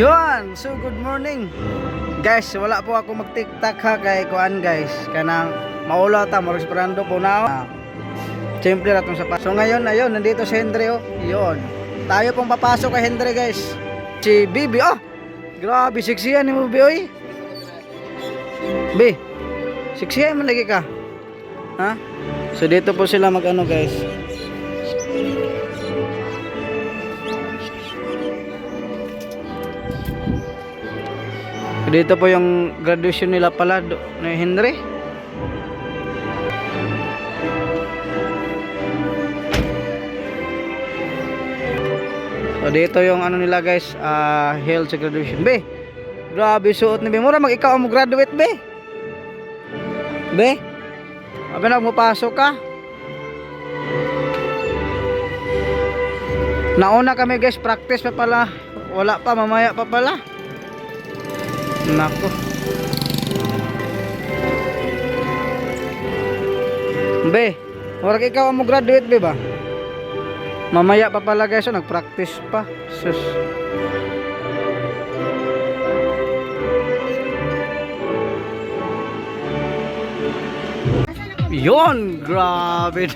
Yun, so good morning guys, wala po ako mag-tiktak ha kay kuan guys, kanang maula ta mo esperando po na. Siyempre ratong sa paso. So ngayon ayun, nandito si Henry oh. Yun. Tayo pong papasok kay Henry guys. Si Bibi oh. Grabe sexy yan ni mo Bibi oy. Bi. Sexy man lagi ka. Ha? So dito po sila mag-ano guys. Dito po yung graduation nila pala ni Henry. So dito yung ano nila guys, held sa graduation. Be, grabe suot ni Be. Mura mag ikaw mo graduate Be. Be, abi na mapasok ka. Nauna kami guys, practice pa pala. Wala pa, mamaya pa pala. Nako. Be, wala ikaw mo graduate Be ba? Mamaya pa pala guys, nag-practice pa. Sus. Yon, grabe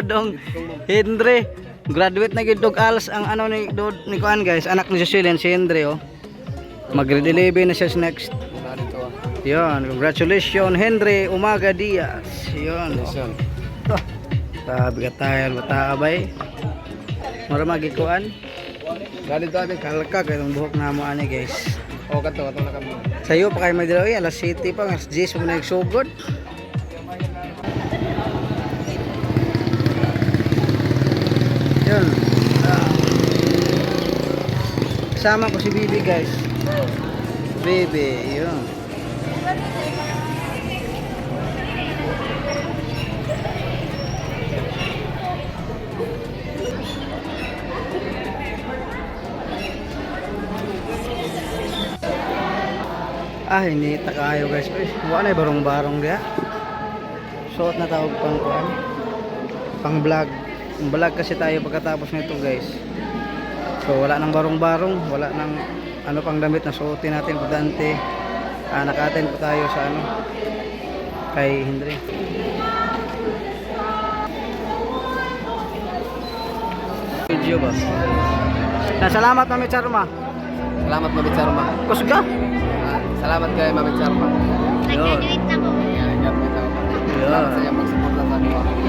dong Henry. Graduate na gid dog alas ang ano ni kuan guys, anak ni Jocelyn si Henry oh. Mag-grade 11 na siya next. Yon, congratulations Henry Umaga Diaz. Yon. Sabi ka tayo matabay. Mura magikuan. Ganito abi Kalka kayong buhok na mo ani guys. o kato na kami. Sayo pa kay Madrid alas 7 pa, alas 10 mo na nagsugod. Yun. Kasama ko si Bibi guys. Bibi, yun. Hindi takayo guys. Wala na barong-barong dia. Suot na tawag pang kuan. Pang vlog. Vlog kasi tayo pagkatapos nito guys. So wala nang barong-barong, wala nang ano pang damit na suotin natin budante. Naka-attend po tayo sa ano kay Henry. Video ba? Salamat Mami Charma. Salamat Mami Charma. Kusga? Salamat kay Mami Charma. Nag-graduate na ko. Salamat sa iyong pagsuporta sa akin.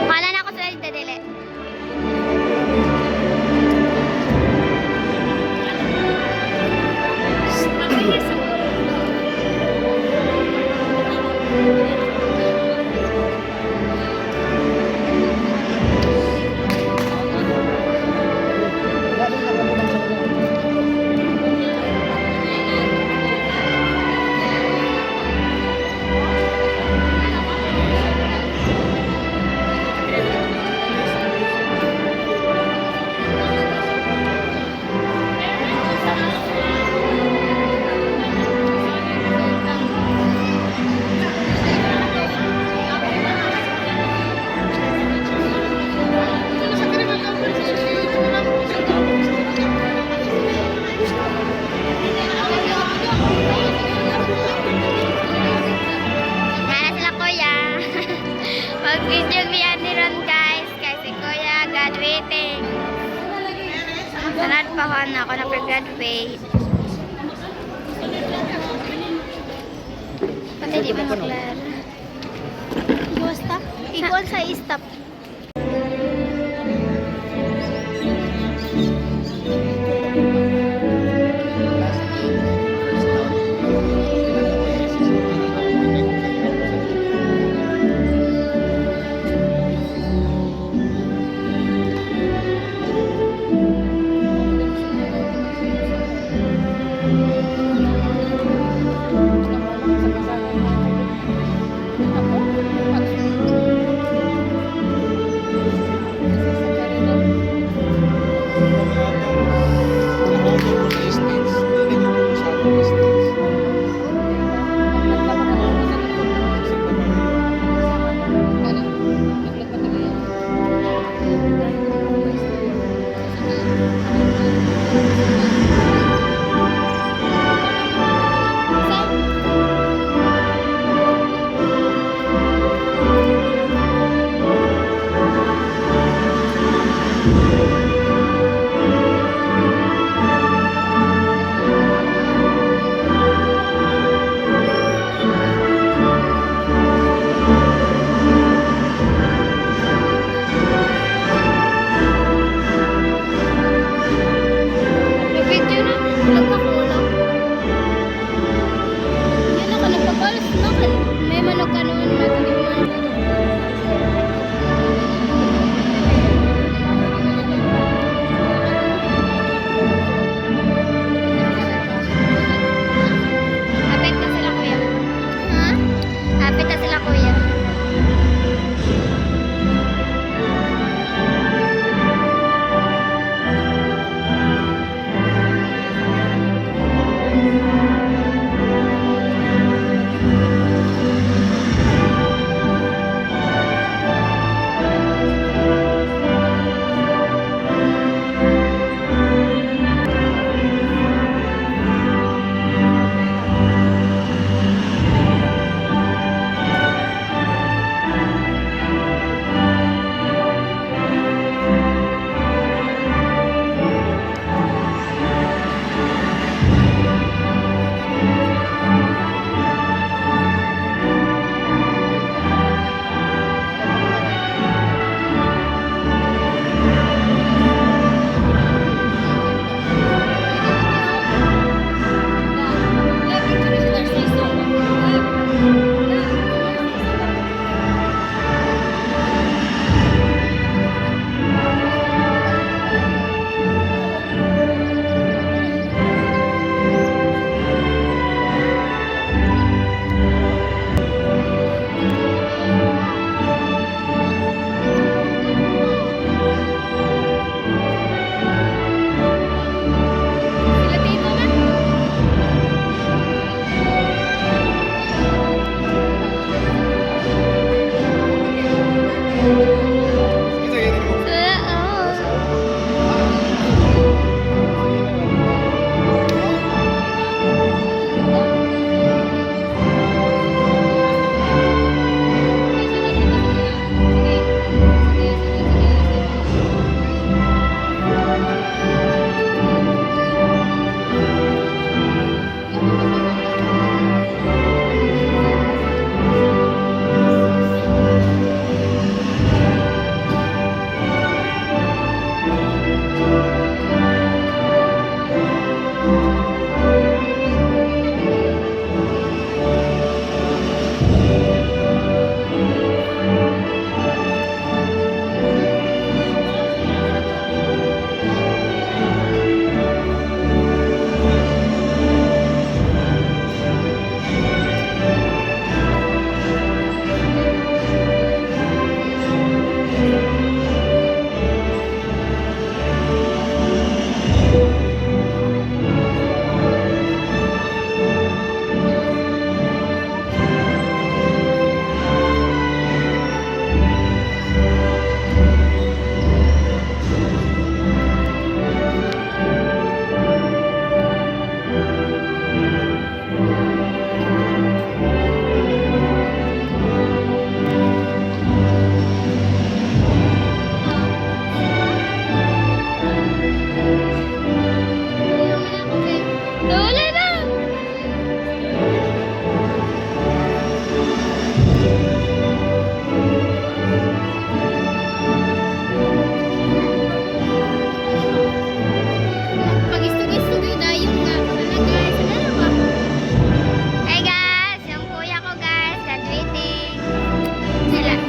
Wala na ako sa dadili. Nana sila kuya. Mag-video niyan ni Ron guys. Kasi kuya graduating. Sanad pa ako na ako na-graduate. Pati di ba maklar? Stop? Ikaw sa stop.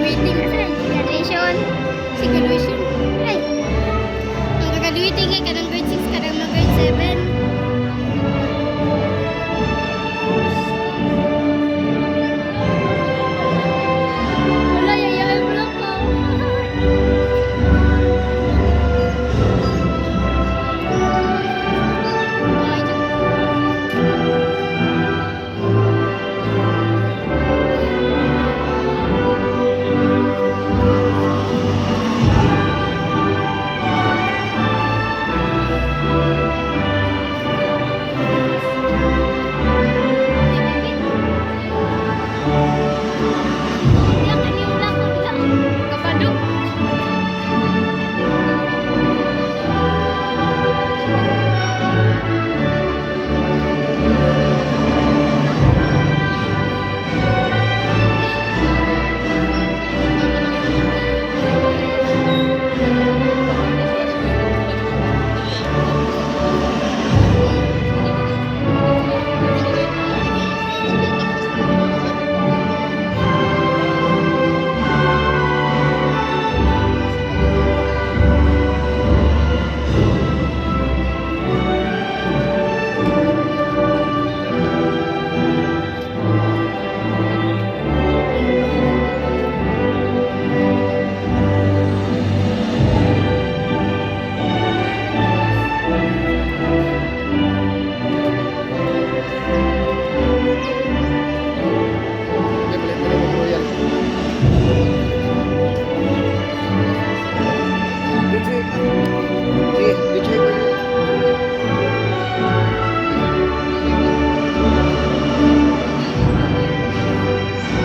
graduating na sila. Graduation. Si graduation. Ay. Ang graduating ay kanang grade 6, kanang mga grade 7. Wala, yayain mo lang ko. Ay, Bilang kan yung ulang ko, bilang. Kapado.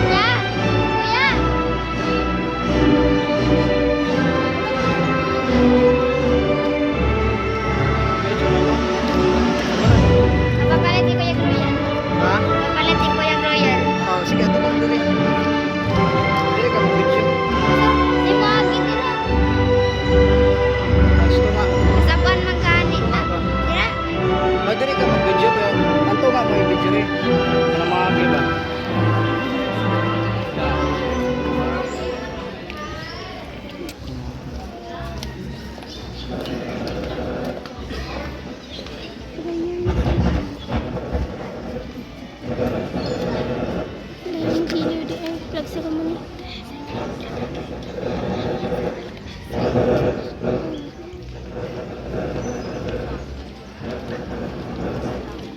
Kuya! Kuya! Napapalit si Kuya Royal. Ha? Napapalit si Kuya Royal. Oh, sige, ito lang dali. Dili ka mag-video. Si Magi nila. Gusto nga. Kasabuan magkani. Tira. Oh, dili ka mag-video pero anto nga mo i-video eh. Ano mga ba? Dahil video di ay plug sa kamuni.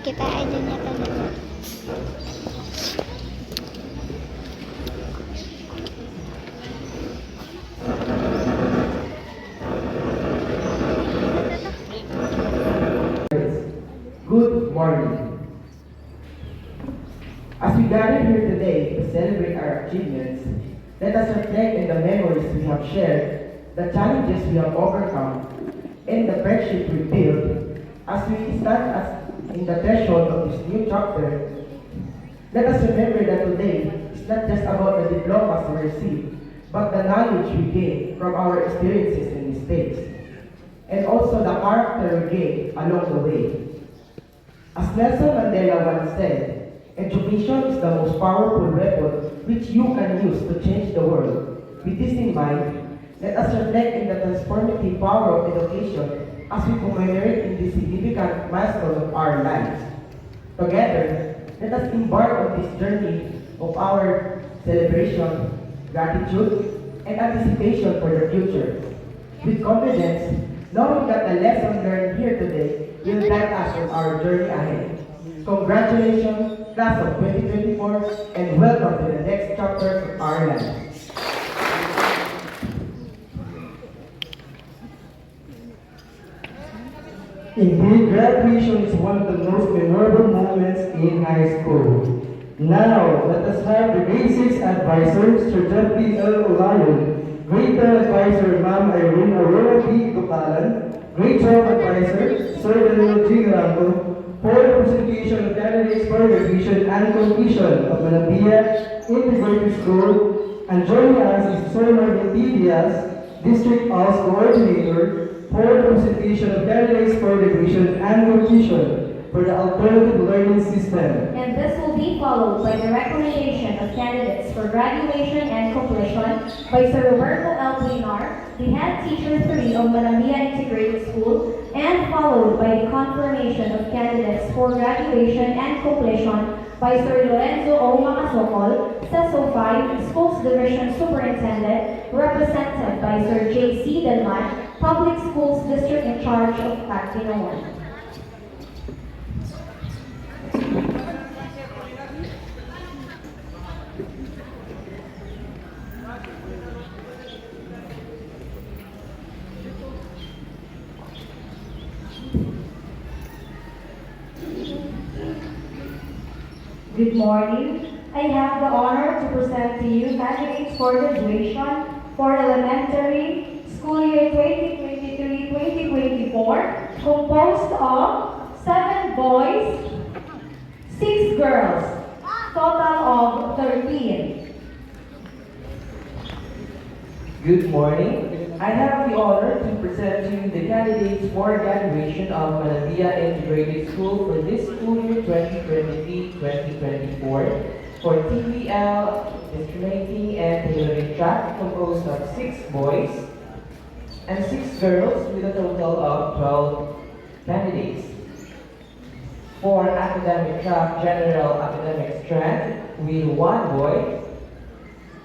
Kita aja niya talaga. Good morning. As we gather here today to celebrate our achievements, let us reflect on the memories we have shared, the challenges we have overcome, and the friendship we built as we stand in the threshold of this new chapter. Let us remember that today is not just about the diplomas we received, but the knowledge we gain from our experiences and mistakes, and also the character we gain along the way. As Nelson Mandela once said, education is the most powerful weapon which you can use to change the world. With this in mind, let us reflect on the transformative power of education as we commemorate in this significant milestone of our lives. Together, let us embark on this journey of our celebration, gratitude, and anticipation for the future. With confidence, knowing that the lesson learned here today will guide us on our journey ahead. Congratulations, class of 2024, and welcome to the next chapter of our lives. Indeed, graduation is one of the most memorable moments in high school. Now, let us have the grade 6 advisor, Sir Jeffrey L. Olayon, grade 10 advisor, Ma'am Irene Aurora B. Tupalan, grade 12 advisor, Sir Danilo G. Garango, for the presentation of candidates for revision and completion of Manabia Integrated School, and joining us is Sir Marvin T. Diaz, District House Coordinator, for the presentation of candidates for revision and completion. for the alternative learning system. And this will be followed by the recommendation of candidates for graduation and completion by Sir Roberto L. Plinar, the head teacher 3 of Manamia Integrated School, and followed by the confirmation of candidates for graduation and completion by Sir Lorenzo O. Macasocol, CESO 5 Schools Division Superintendent, represented by Sir J.C. Delman, Public Schools District in charge of Tactina 1. Good morning. I have the honor to present to you candidates for graduation for elementary school year 2023-2024, composed of 7 boys, 6 girls, total of 13. Good morning. I have the honor to present to you the candidates for graduation of Manabia Integrated School for this school year 2023-2024 for TVL, Discriminating and Tailoring Track, composed of 6 boys and 6 girls with a total of 12 candidates. For Academic Track, General Academic Strand with 1 boy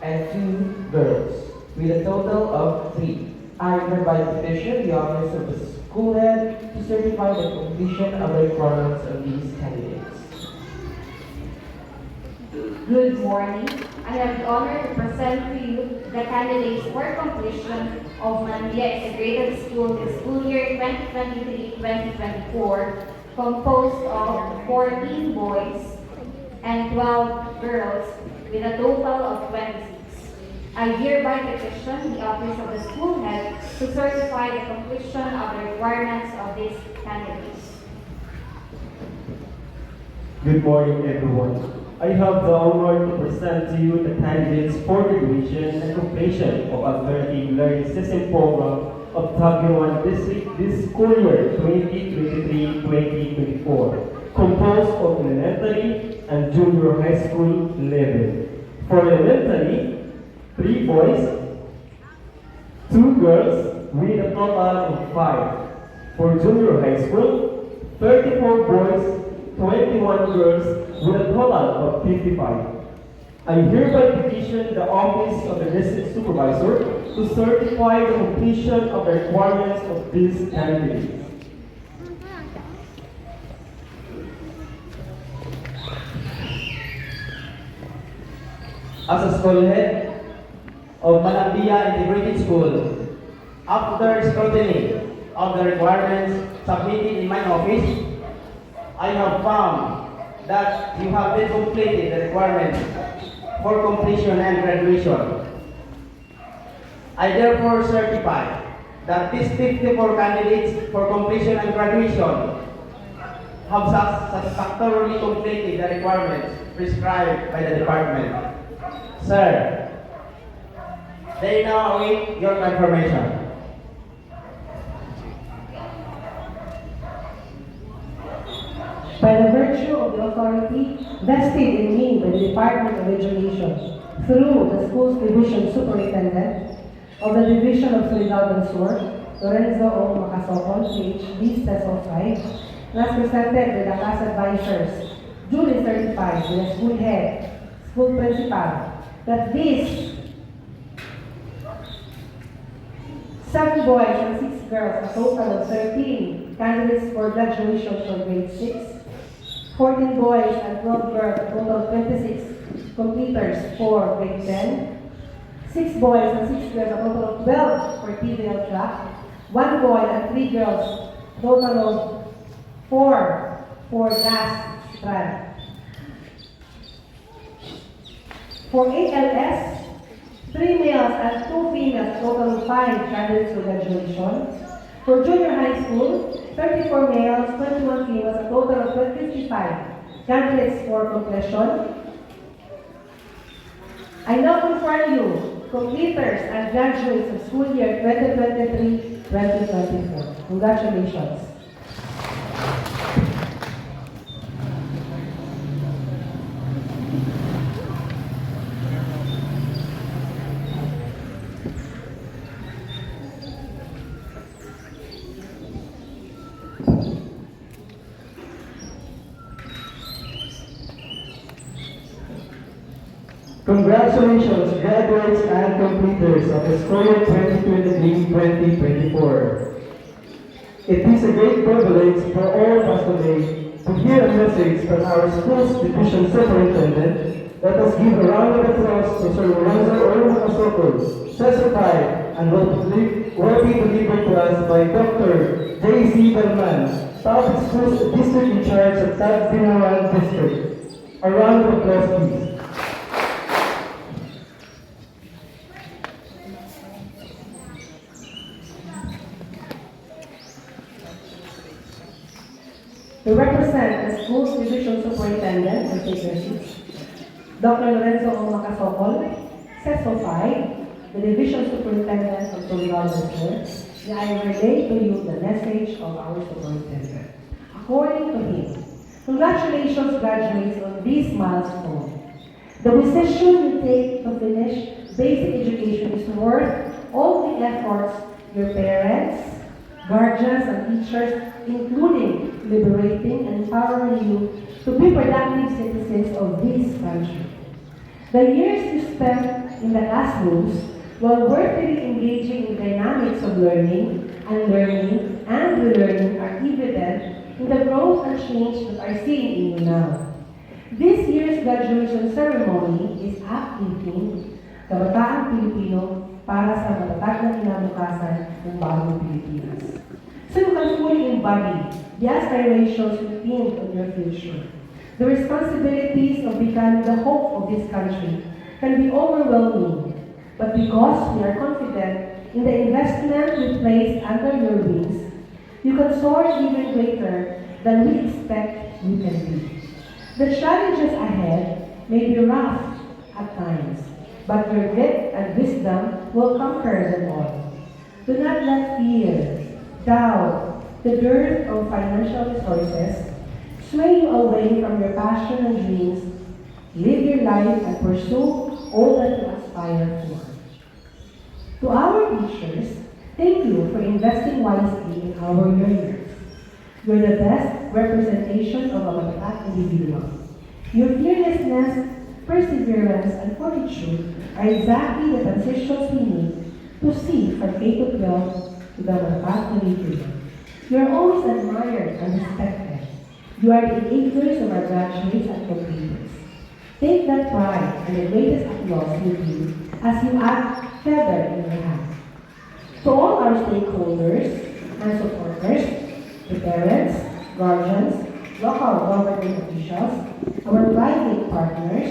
and 2 girls, with a total of 3. I hereby petition the office of the school head to certify the completion of the requirements of these candidates. Good morning. I have the honor to present to you the candidates for completion of Manamia Integrated School in school year 2023-2024, composed of 14 boys and 12 girls with a total of 26. I hereby petition the office of the school head to certify the completion of the requirements of these candidates. Good morning, everyone. I have the honor to present to you the candidates for graduation and completion of alternative learning system program of Tagum District this school year 2023-2024, composed of elementary and junior high school level. For elementary, 3 boys, 2 girls with a total of 5. For junior high school, 34 boys, 21 girls with a total of 55. I hereby petition the office of the district supervisor to certify the completion of the requirements of these candidates. As a school head of Manabia Integrated School, after scrutiny of the requirements submitted in my office, I have found that you have been completed the requirements for completion and graduation. I therefore certify that these 54 candidates for completion and graduation have satisfactorily completed the requirements prescribed by the department. Sir, they now await your confirmation. By the virtue of the authority vested in me by the Department of Education through the Schools Division Superintendent of the Division of Surigao del Sur, Lorenzo O. Macasocol, PhD, CESO 5, as presented with the class advisors, duly certified by the school head, school principal, that these 7 boys and 6 girls, a total of 13 candidates for graduation for grade 6, 14 boys and 12 girls, a total of 26 completers for grade 10, 6 boys and 6 girls, a total of 12 for TVL track, 1 boy and 3 girls, total of 4 for gas strand. For ALS, 3 males and 2 females, a total of 5 candidates for graduation. For junior high school, 34 males, 21 females, a total of 55 candidates for completion. I now confirm you, completers and graduates of school year 2023-2024. Congratulations. Congratulations, graduates and completers of the school year 2023-2024. It is a great privilege for all of us today to hear a message from our school's division superintendent. Let us give a round of applause to Sir Lorenzo Ormacasoco, specified and will be delivered to us by Dr. J.C. Belman, Public Schools District in charge of Tagbilaran District. A round of applause, please. To represent the school's division superintendent and take their seats, Dr. Lorenzo O. Macasocol, CESO-5, the division superintendent of Surigao District, I relay to you the message of our superintendent. According to him, congratulations graduates on this milestone. The decision you take to finish basic education is worth all the efforts your parents, guardians, and teachers, including liberating and empowering you to be productive citizens of this country. The years you spent in the classrooms while worthily engaging in dynamics of learning and relearning are evident in the growth and change that are seen in you now. This year's graduation ceremony is uplifting Kabataang Pilipino para sa matatag na kinabukasan ng bagong Pilipinas. So you can fully embody the aspirations you think of your future. The responsibilities of becoming the hope of this country can be overwhelming, but because we are confident in the investment we place under your wings, you can soar even greater than we expect you can be. The challenges ahead may be rough at times, but your grit and wisdom will conquer them all. Do not let fear, doubt, the dearth of financial resources sway you away from your passion and dreams. Live your life and pursue all that you aspire for. To our teachers, thank you for investing wisely in our learners. You're the best representation of a matatag individual. Your fearlessness, perseverance, and fortitude are exactly the transitions we need to see from K-12 to the matatag individual. You're always admired and respected. You are the enablers of our graduates and completers. Take that pride and the greatest applause with you as you act feather in your hand. To all our stakeholders and supporters, the parents, guardians, local government officials, our private partners,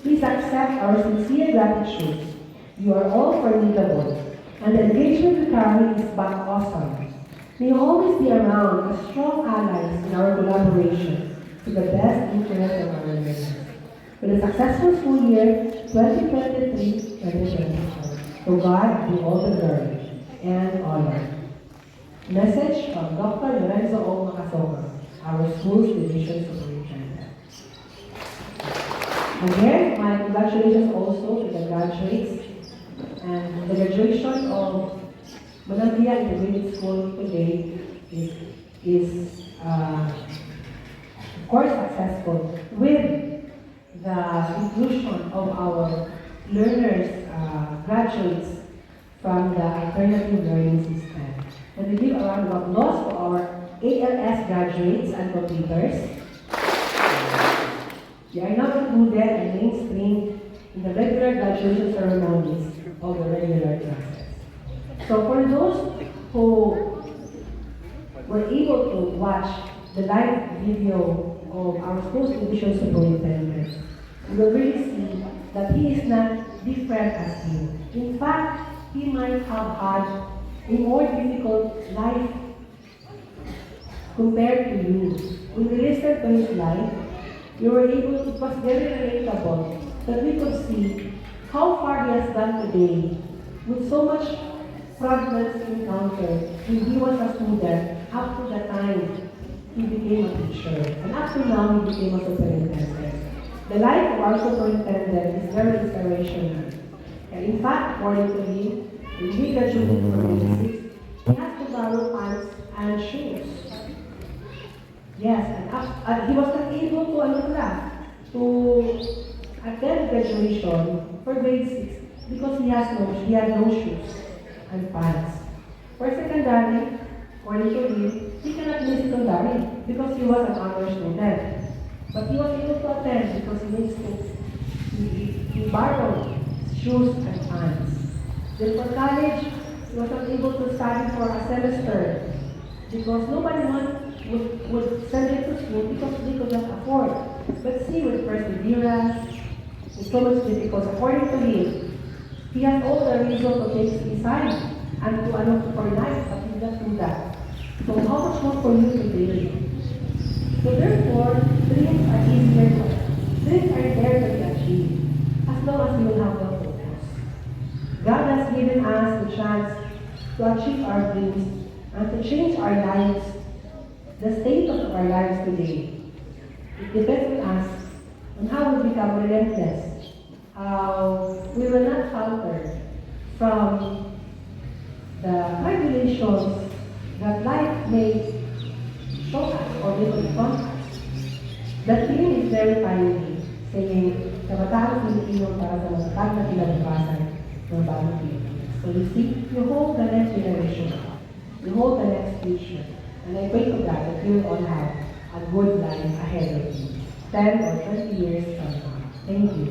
please accept our sincere gratitude. You are all formidable, and the engagement we carry is back awesome. May you always be around as strong allies in our collaboration to the best interest of our learners. With a successful school year 2023-2024, to God be all the glory and honor. Message from Dr. Lorenzo O. Macasocol, our school's division superintendent. Again, my congratulations also to the graduates and the graduation of Manavia Integrated School today is of course successful with the inclusion of our learners, graduates from the alternative learning system. And we give a round of applause to our ALS graduates and completers. They are not included and mainstreamed in the regular graduation ceremonies of the regular classes. So for those who were able to watch the live video of our school's division superintendent, you will really see that he is not different as you. In fact, he might have had a more difficult life compared to you. When we listened to his life, we were able to, it was very relatable that we could see how far he has gone today with so much problems encountered when he was a student up to the time he became a teacher. And up to now, he became a superintendent. The life of our superintendent is very inspirational. And in fact, according to him, when he graduated from grade 6, he had to borrow pants and shoes. Yes, and he was not able to attend graduation for grade 6 because he had no shoes and pants. For secondary, according to him, he cannot miss secondary because he was an honor student. But he was able to attend because he borrowed shoes and pants. Then for college, he was not able to study for a semester because nobody would send him to school because they could not afford. But see, with perseverance, with so much difficulty, according to him, he has all the reason to take his side and to look for life, but he did not do that. So how much more for you to do? So therefore, dreams are easier to dreams are there to be achieved, as long as you will have the focus. God has given us the chance to achieve our dreams and to change our lives, the status of our lives today. It depends on us on how we become relentless, how we will not falter from the tribulations that life may show us or may confront us. That feeling is very timely, saying, Kabataang Pilipino para sa matatag na kinabukasan ng bagong Pilipinas. So you see, you hold the next generation up. You hold the next future. And I pray to God that you will all have a good life ahead of you, 10 or 20 years from now. Thank you.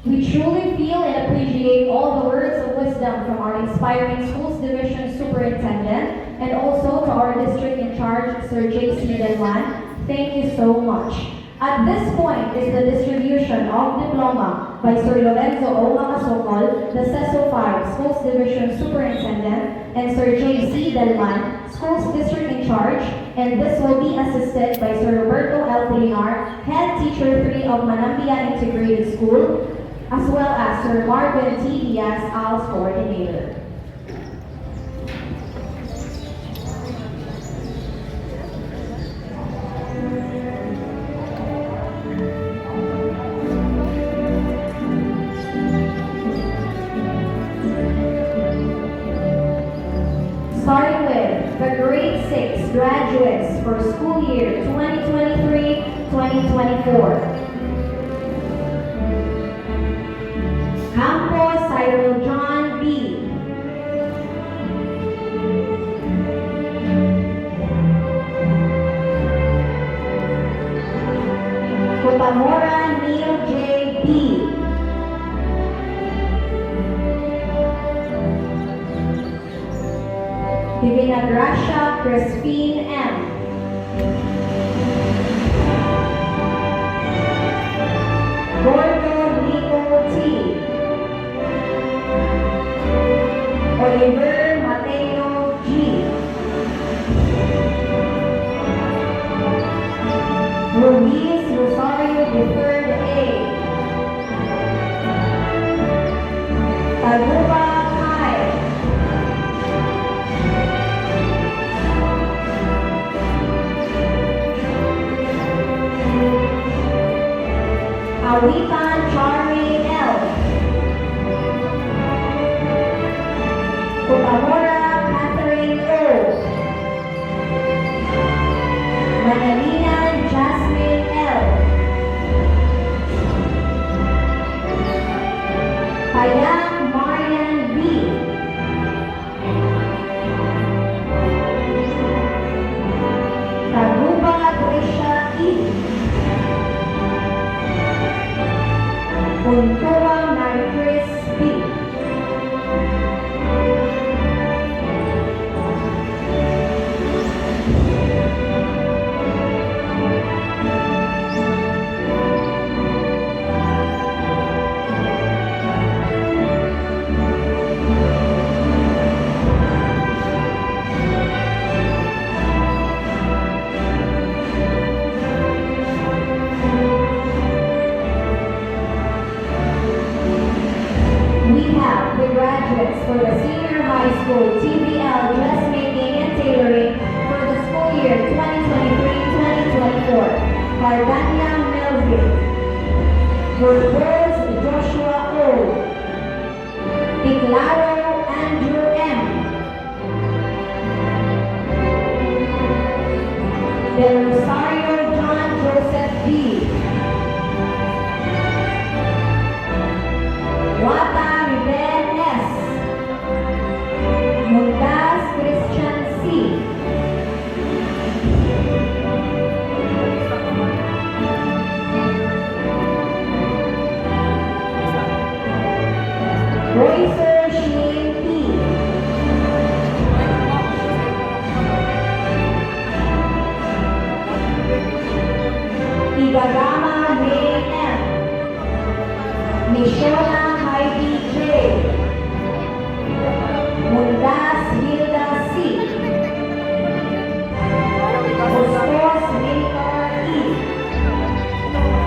We truly feel and appreciate all the words of wisdom from our inspiring schools division superintendent and also to our district in charge, Sir J.C. Delwan. Thank you so much. At this point is the distribution of diploma by Sir Lorenzo O. Macasokol, the CESO 5 Schools Division Superintendent, and Sir J.C. Delman, Schools District in Charge, and this will be assisted by Sir Roberto L. Pilinar, Head Teacher 3 of Manambia Integrated School, as well as Sir Marvin T. Diaz, ALS Coordinator. Starting with the grade 6 graduates for school year 2023-2024. Campos Cyril John B. Cotamora Neil J. B. Divina Gracia Crispine M. Gordo Nico T. Oliver Mateo G. Luis Rosario III A. Taguba Kai. Awitan Charlie L. Cotamora Catherine O. Manalina Jasmine L. Payang Marian B. Taguba Trisha E. Puntua Maricris B. Graduates for the Senior High School TBL Dressmaking and Tailoring for the school year 2023-2024. Cardania Melvin. Rose Joshua O. Ticlaro Andrew M. Del Rosario John Joseph B. Mishona Heidi J. Mundas Hilda C. Bustos Milcar E.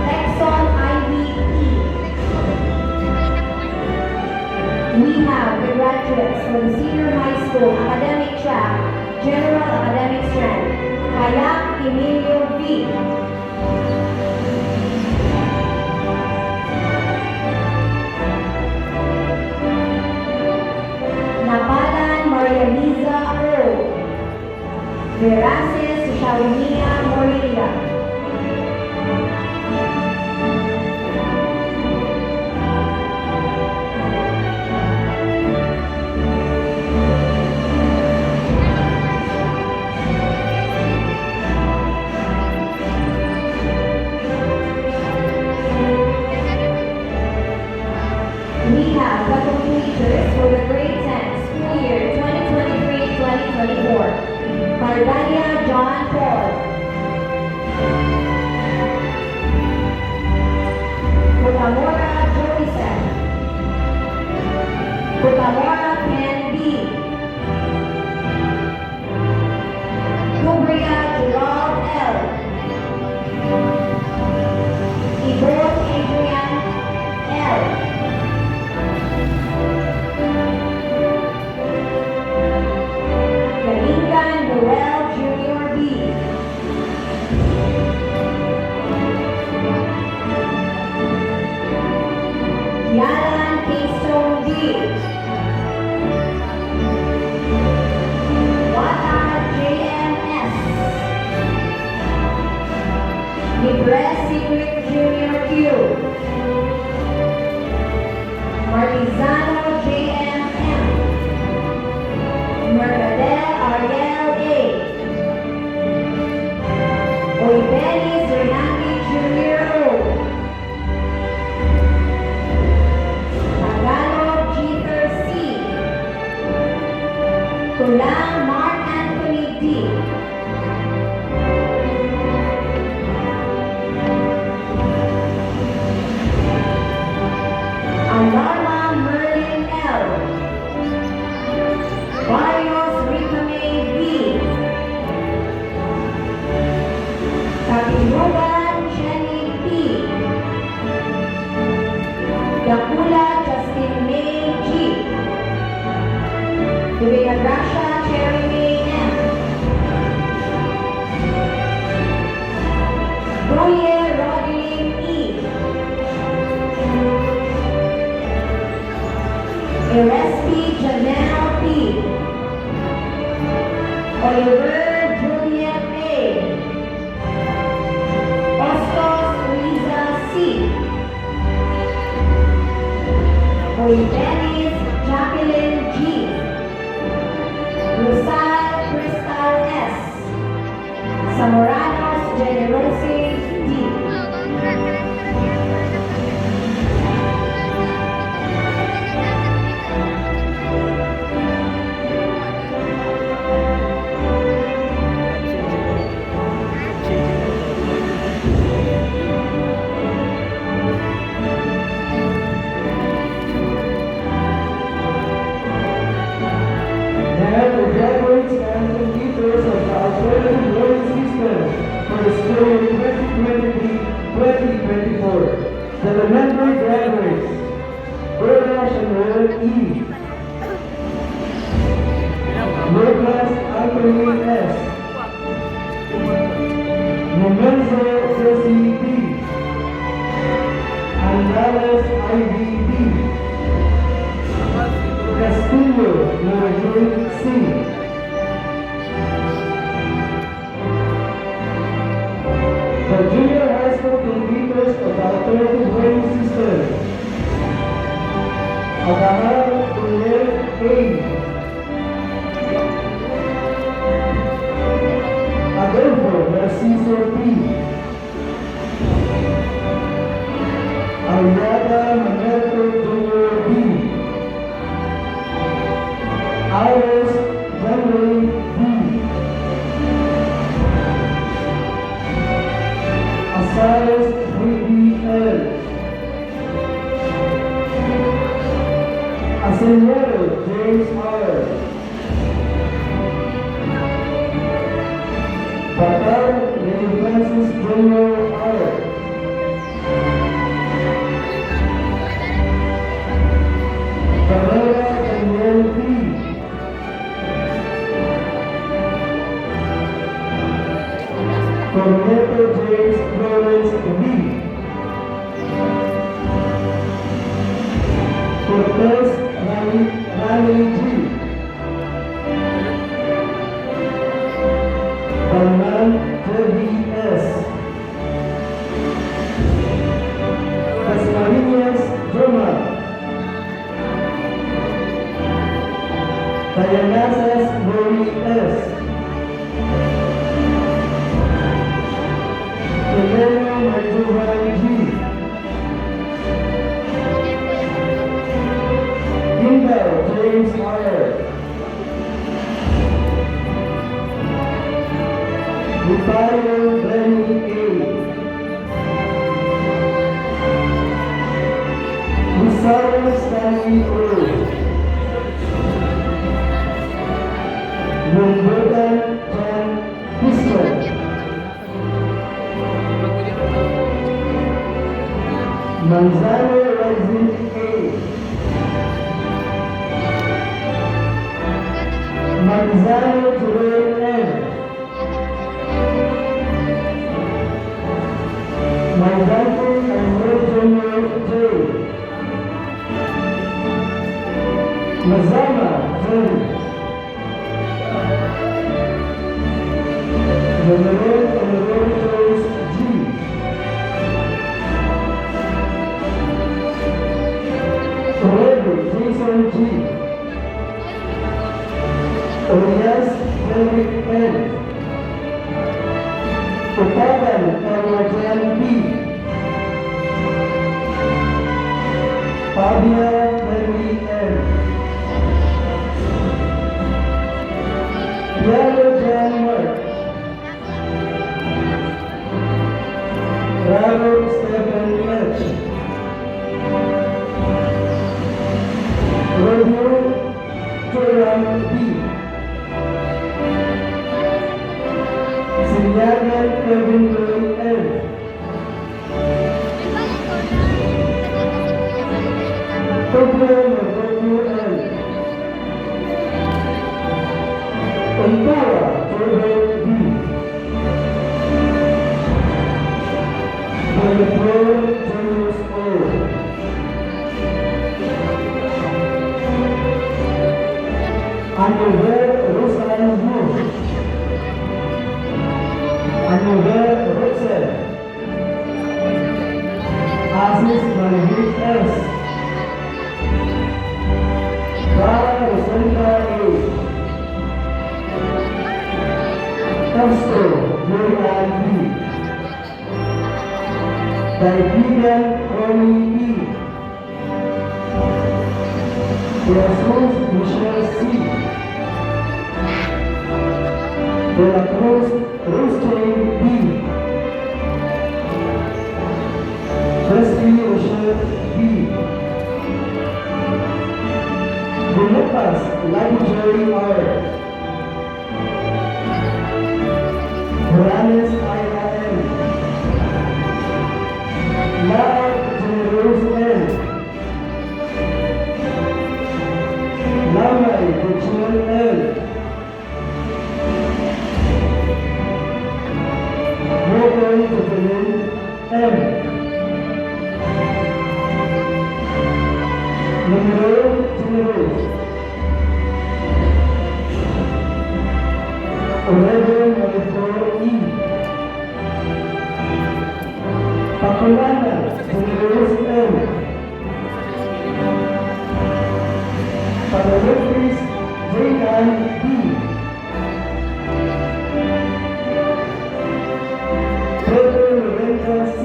Texon Ivy E. We have the graduates for the senior high school academic track, general academic strand, Kayak Emilio V. Napalan Maria Liza O. Veraces Shalimia Morelia. We have the completers for the grade 10 school year 2023-2024. Cardania John Paul. Kutamora Joseph. Kutamora Ken B. Cubria Gerald L. Ibon Adrian L. Galingan Noel Jr. B. Yalan Keystone D. Wata JMS. Libres Secret Jr. Q. Martizano JMM. Mercadel Ariel A. Oibelis Renati Jr. O. Tagalog Jeter C. Kulang Mark Anthony D. Alarma Merlin L. Barrios Ricame V. Kapilugan Jenny P. Yakula Justin May G. Divina Gracia Cherry May M. Boye Rodney E. Erespi Janelle P. Oliver Juliet A. Ostos Luisa C. Oibelis Jacqueline G. Rosal Crystal S. Zamoranos Generosi D. Now the graduates and completers of the alternative learning system for the school year 2023-2024. The elementary graduates, Berna Samuel E. Lucas Anthony S. Momenzo Ceci D. Andales Ivy D. Castillo Marjorie C. The junior high school completers of the alternative learning system. Abraham Uriel A. Adolfo Narciso P. Ariada Manuel Jr. B. Iris Henry B. Asaris 3BL. Senero James R. Batal Lenny Francis Jr. R. Carrera Daniel B. Corneto James Florence B. Cortez Rani G. Balman J.B.S. Casmariñas Joma. Dayanasas Lori S. Elena Marjuhan G. Indal James R. Lupario Lenny A. Luzaro Stanley O. Lumbutan Jan Piston. Manzano Rising A. Manzano Jerome M. Manzano Amor Junior J. Mazama J. General Honorarius G. Toledo Jason G. Orias Henrik N. Upadan Karwajan P. Fabia Henry M. Yellow Jan Mark. Robert Stephen H. Rodeo Joram B. Sinyagan Kevin Lloyd L. Tokyo Matokyo L. Ontawa Jordan B. Belipro Julius O. Anuver Ruslan U. Anuver Rutsel. Aziz Malvik S. Rara Rosenda A. Castro Yurian B. Daibigan Ronnie B. Jesus Michelle C. De la Cruz Rustin B. Leslie Rochelle B. De Lucas Larry R. Morales I.A.M. Lara Generous N. Lamay Gutierrez L. Morgan Tutelin M. Numero Generous. 1194 E. Pakulana Generous M. Panelopis J.I. B. Pedro Lorenzo C.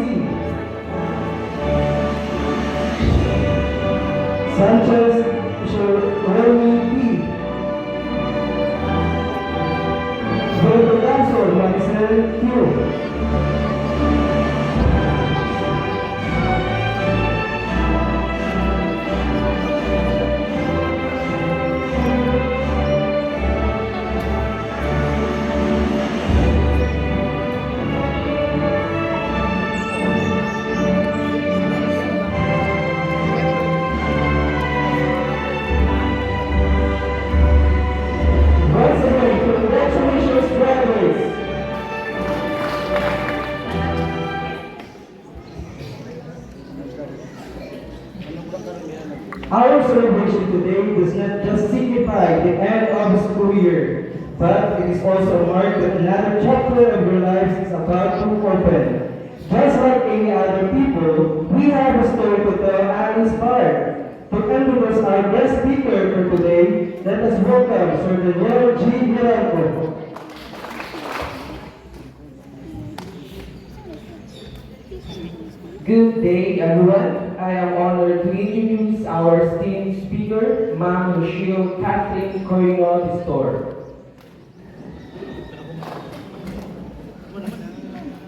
Sanchez Shirley B. Vergolazo Maricel Q. Our celebration today does not just signify the end of the school year, but it is also marked that another chapter of your lives is about to open. Just like any other people, we have a story to tell and inspire. To introduce our guest speaker for today, let us welcome Sir Daniel G. Miranco. Good day, everyone. I am honored to introduce our esteemed speaker, Ma'am Rochelle Kathleen Corino Distor.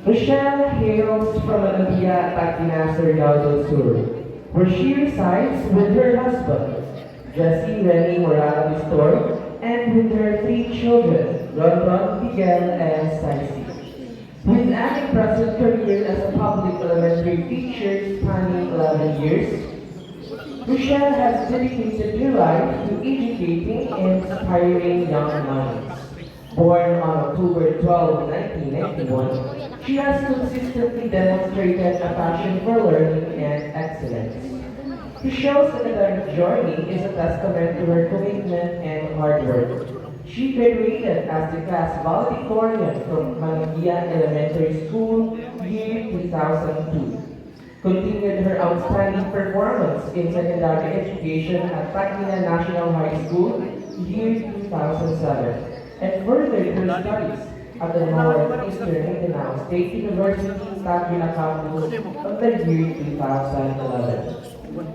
Rochelle hails from Manabia, Tacna, Surigao del Sur, where she resides with her husband, Jessie Rennie Morales Distor, and with her 3 children, Ronron, Miguel, and Saisi. With an impressive career as a public elementary teacher spanning 11 years, Rochelle has dedicated her life to educating and inspiring young minds. Born on October 12, 1991, she has consistently demonstrated a passion for learning and excellence. Rochelle's academic journey is a testament to her commitment and hard work. She graduated as the class valedictorian from Manabia Elementary School, year 2002. Continued her outstanding performance in secondary education at Tacna National High School, year 2007, and furthered her studies at the Northeastern Mindanao State University, Tacna campus of the year 2011.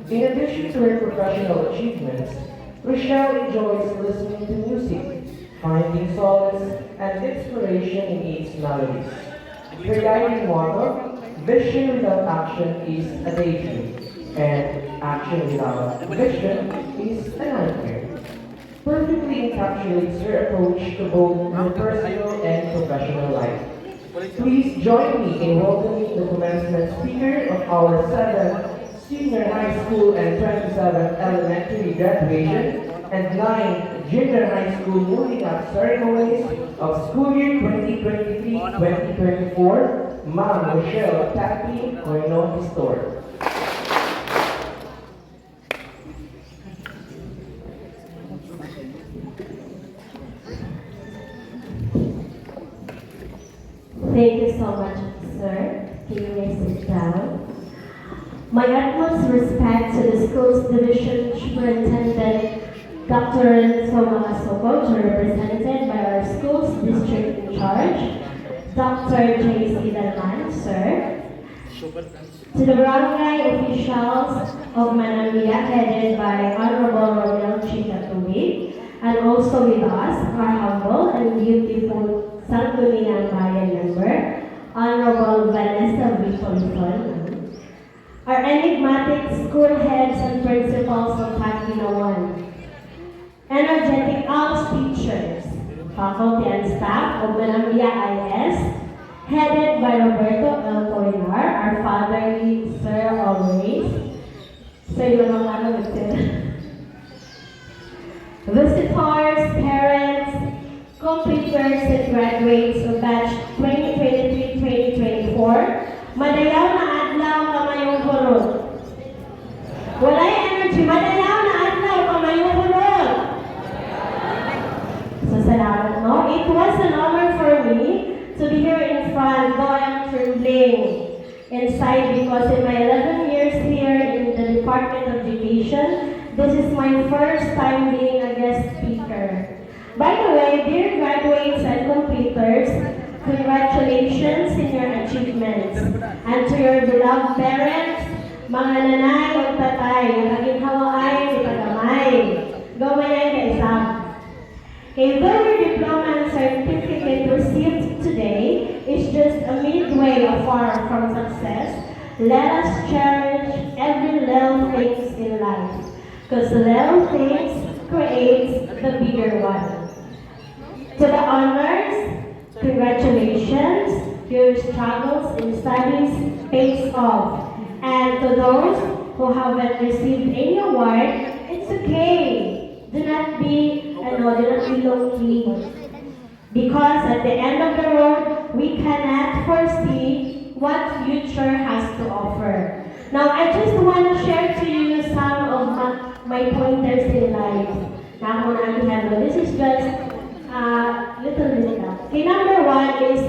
In addition to her professional achievements, Rochelle enjoys listening to music, finding solace and inspiration in its melodies. Her guiding motto, vision without action is a daydream, and action without vision is a nightmare. Perfectly encapsulates her approach to both her personal and professional life. Please join me in welcoming the commencement speaker of our 7th Senior High School and 27th Elementary graduation and 9th Junior High School moving up ceremonies of school year 2023-2024, Ma'am Rochelle Kathleen Corino Distor. Thank you so much, sir. Can you please sit down? My utmost respect to the school's division superintendent, Dr. Soma Masoko, represented by our school's district in charge, Dr. J.C. Dalman, sir. To the barangay officials of Manabia, headed by Honorable Romel Chikatubi, and also with us, our humble and beautiful Sangguniang Bayan member, Honorable Vanessa Vitolson. Our enigmatic school heads and principals of Tacna 1. Energetic ALS teachers, faculty and staff of Manabia IS, headed by Roberto L. Corinar, our fatherly sir always. Sir, you know visitors, parents, completers, and graduates of batch 2023-2024, madayaw na adlaw kamayong hulog. Walay energy, madayaw na adlaw kamayong hulog. So salamat, no? It was an honor for me to be here in front, though I'm trembling inside because in my 11 years here in the Department of Education, this is my first time being a guest speaker. By the way, dear graduates and completers, congratulations in your achievements. And to your beloved parents, mga nanay o tatay, nakaginhawaay ni pagamay. Gawin ka isang. Although your diploma and certificate received today is just a midway far from success, let us cherish every little things in life. Because little things creates the bigger one. To the honors, congratulations, your struggles in studies pays off. And to those who haven't received any award, it's okay. Do not be low-key. Because at the end of the road, we cannot foresee what future has to offer. Now, I just want to share to you some of my pointers in life. Na ako na handle. This is just little bit lang. Okay, number 1 is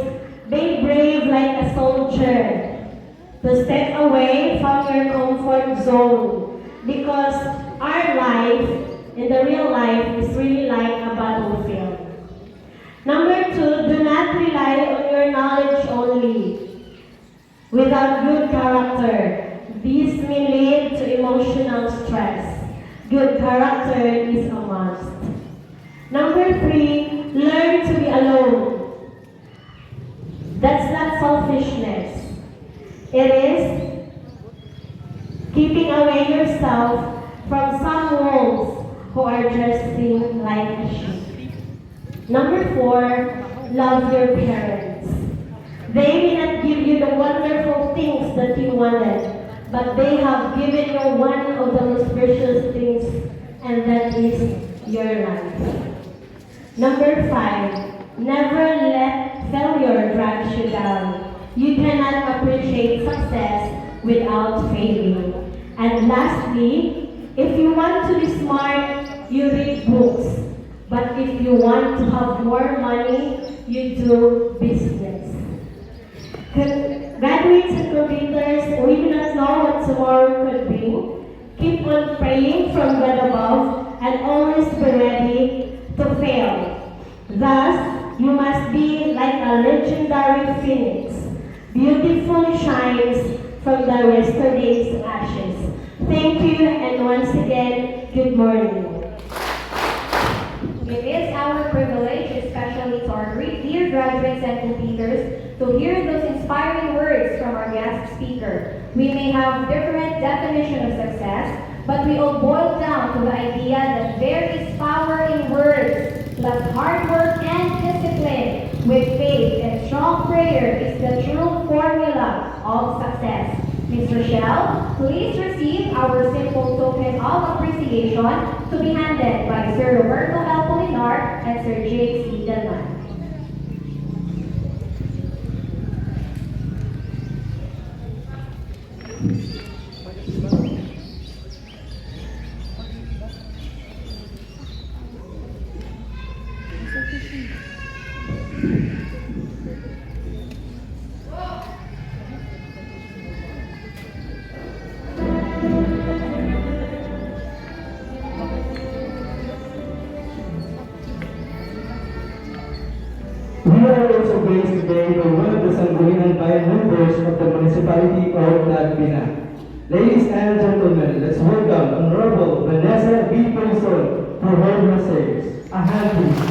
be brave like a soldier. To step away from your comfort zone. Because our life, in the real life, is really like a battlefield. Number 2, do not rely on your knowledge only. Without good character, this may lead to emotional stress. Good character is a must. Number 3, learn to be alone. That's not selfishness. It is keeping away yourself from some wolves who are dressing like a sheep. Number 4, love your parents. They may not give you the wonderful things that you wanted, but they have given you one of the most precious things, and that is your life. Number 5, never let failure drag you down. You cannot appreciate success without failing. And lastly, if you want to be smart, you read books. But if you want to have more money, you do business. Graduates and completers, we do not know what tomorrow could bring. Keep on praying from God above and always be ready to fail. Thus, you must be like a legendary phoenix, beautifully shines from the yesterday's ashes. Thank you, and once again, good morning. It is our privilege, especially to our dear graduates and completers, to hear those inspiring words from our guest speaker. We may have different definition of success, but we all boil down to the idea that there is power in words, plus hard work and discipline, with faith and strong prayer is the true formula of success. Ms. Rochelle, please receive our simple token of appreciation to be handed by Sir Roberto L. Polinar and Sir James E. Delman. We are also blessed today by one of the Sangguniang Bayan members of the municipality of Tagbina. Ladies and gentlemen, let's welcome Honorable Vanessa B. Ponson for her message. A hand please.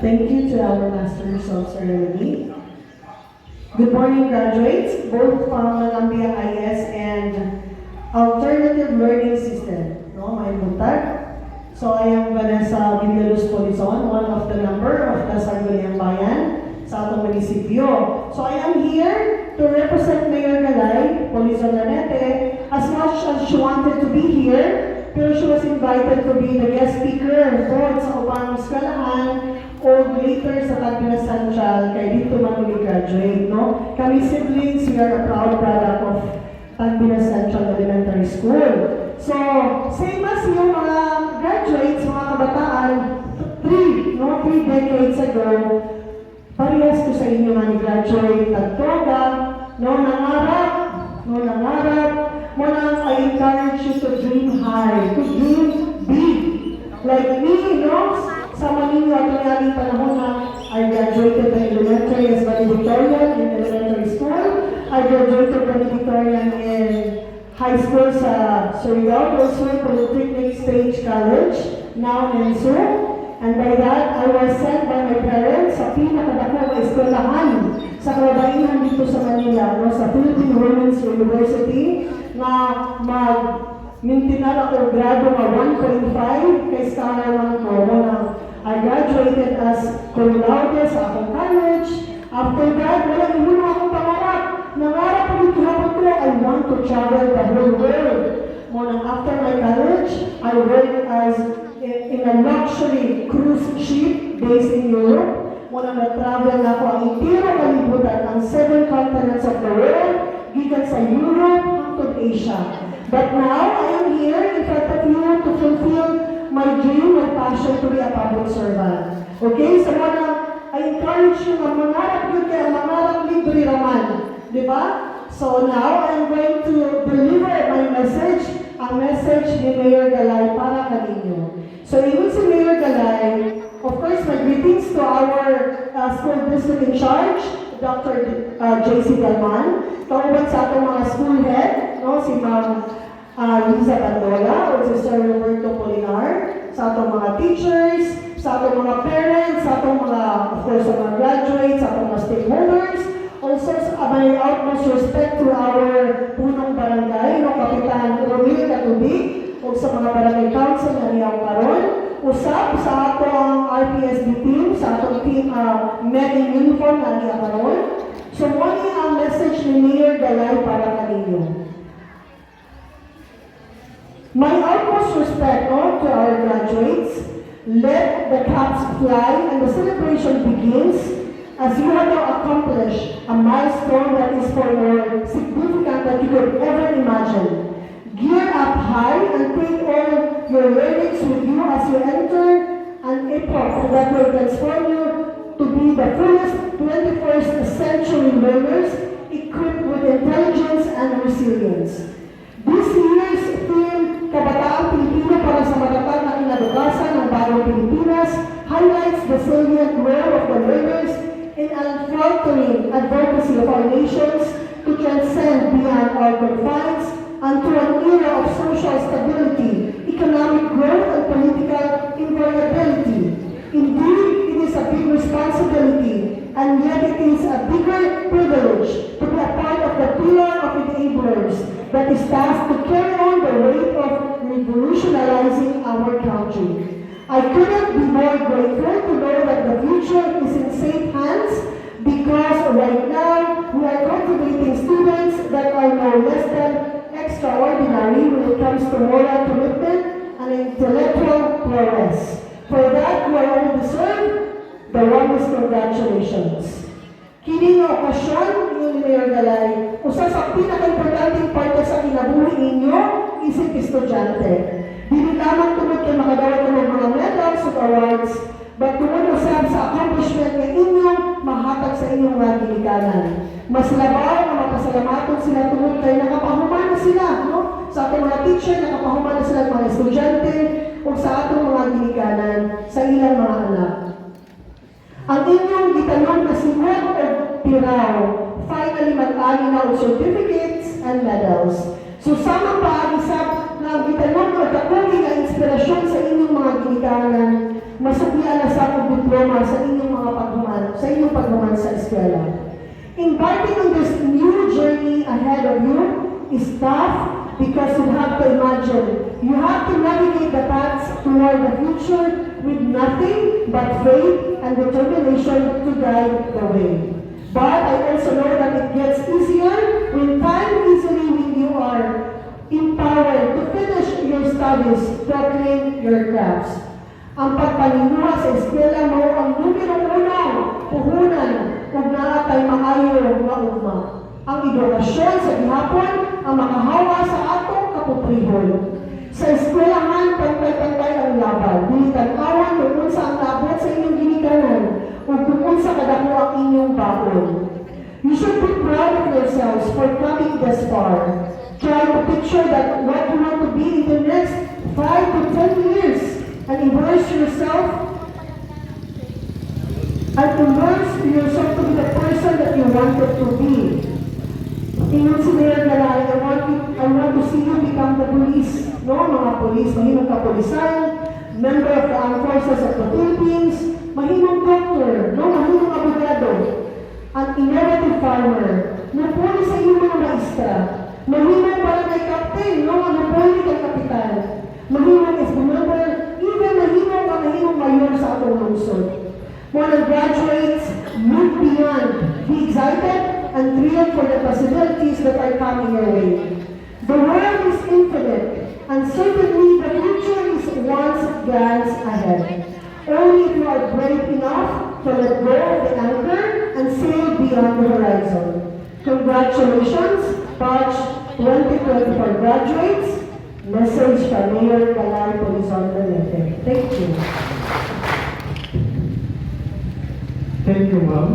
Thank you to our Masters of Ceremony. Good morning, graduates, both from Columbia IS and Alternative Learning System. No, I'm Buntag. So I am Vanessa Villaluz Polizon, one of the member of the Sangguniang Bayan sa atong munisipyo. So I am here to represent Mayor Galay, Polizon Lanete, as much as she wanted to be here, pero she was invited to be the guest speaker both sa upang eskwelahan o later sa Tagbina Central, kay dito man graduate, no? Kami siblings, we are a proud product of Tagbina Central Elementary School. So, same as yung mga graduates, mga kabataan, 3 decades ago, parehas ko sa inyo nga ni-graduate Tagtoga, nangarap, mo nang I encourage you to dream high, to dream big. Like me, sa Manila, at nangyari panahon na I graduated by elementary as valedictorian in elementary school. I graduated valedictorian in high school sa Surigao del Sur Polytechnic Stage College, now NSU. And by that, I was sent by my parents sa pinakadako na eskwelahan sa kababaihan dito sa Manila, sa Philippine Women's University, na mag-mintinar ako grado nga 1.5 kay scholar man ko. I graduated as cum laude sa akong college. After that, wala naman akong pangarap. Nangarap ko dito hapon ko, I want to travel the whole world. After my college, I worked as in a luxury cruise ship based in Europe. Nag-travel na ako ang entire kalibutan, ang 7 continents of Asia. But now, I am here in front of you to fulfill my dream, my passion to be a public servant. Okay? So, I encourage you na mangarap yun kaya mangarap libre raman. Di ba? So now, I'm going to deliver my message, ang message ni Mayor Galay para kaninyo. So, even si Mayor Galay, of course, my greetings to our school district in charge, Dr. J.C. Galman, kauban sa atong mga school head, no, si Ma'am Liza Bandola, o si Sir Roberto Polinar, sa atong mga teachers, sa atong mga parents, sa atong mga, of course, sa mga graduates, sa atong mga stakeholders. Also, my utmost respect to our punong barangay, no, Kapitan Romil Katubig, o sa mga barangay council na niyang karon. Usap sa atong RPSD team, sa atong team men in uniform na niyang karon. So, muli ang message ni Mayor Galay para kaninyo. My utmost respect, no, to our graduates. Let the caps fly and the celebration begins as you have now accomplished a milestone that is far more significant than you could ever imagine. Gear up high and take all your learnings with you as you enter an epoch that will transform you to be the fullest 21st century learners equipped with intelligence and resilience. This year's theme, Kabataang Pilipino para sa matatag na kinabukasan ng bagong Pilipinas, highlights the salient role of the learners in unfaltering advocacy of our nations to transcend beyond our confines and to an era of social stability, economic growth, and political invulnerability. Indeed, it is a big responsibility, and yet it is a bigger privilege to be a part of the pillar of enablers that is tasked to carry on the weight of revolutionizing our country. I couldn't be more grateful to know that the future is in safe hands because right now we are cultivating students that are no less than extraordinary when it comes to moral commitment and intellectual prowess. For that, you are all deserved the warmest congratulations. Kini nga okasyon, yung Mayor Galay, usa sa pinaka-importanting parte sa kinabuhi ninyo, isip estudyante. Dili lamang tungod kay makadawat ng mga medals o awards, but tungod usab sa accomplishment nga inyong mahatag sa inyong mga ginikanan. Mas labaw na mapasalamaton sila tungod kay nakapahuman na sila, no? Sa atong mga teacher, nakapahuman na sila mga estudyante, o sa atong mga ginikanan sa ilang mga anak. Ang inyong gitanong na simot o piraw, finally mag-ani na og certificates and medals. So sama pa ang isang na gitanong o kakuli na inspirasyon sa inyong mga ginikanan, masuklian na sa akong diploma sa inyong mga paghuman, sa inyong paghuman sa eskwela. Embarking on this new journey ahead of you is tough because you have to imagine, you have to navigate the paths toward the future with nothing but faith and determination to guide the way. But I also know that it gets easier when you are empowered to finish your studies, to attain your crafts. Ang pagpanimuha sa eskwela mo ang numero unang puhunan kung naatay maayo nga ugma. Ang edukasyon sa gihapon ang makahawa sa atong kaputrihon. Sa eskwelahan, pantay-pantay ang laban. Dili tan-awan kung unsa ang labot sa inyong ginikanan o kung unsa kadako ang inyong baon. You should be proud of yourselves for coming this far. Try to picture that what you want to be in the next 5 to 10 years and immerse yourself to be the person that you wanted to be. Ingon si Mayor Galay, I want to see you become the police. No, mga police, mahinong kapulisan, member of the Armed Forces of the Philippines, mahinong doctor, no, mahinong abogado, an innovative farmer, napuli sa iyong mga maestra, mahinong barangay captain, no, napuli kay kapitan, mahinong SB member, even mahinong mayor sa atong lungsod. More graduates, look beyond, be excited, and thrilled for the possibilities that are coming your way. The world is infinite, and certainly the future is once glance ahead. Only if you are brave enough to let go of the anchor and sail beyond the horizon. Congratulations, Baj 2024 graduates. Message from Mayor Kalay Polizon Valente. Thank you. Thank you, ma'am.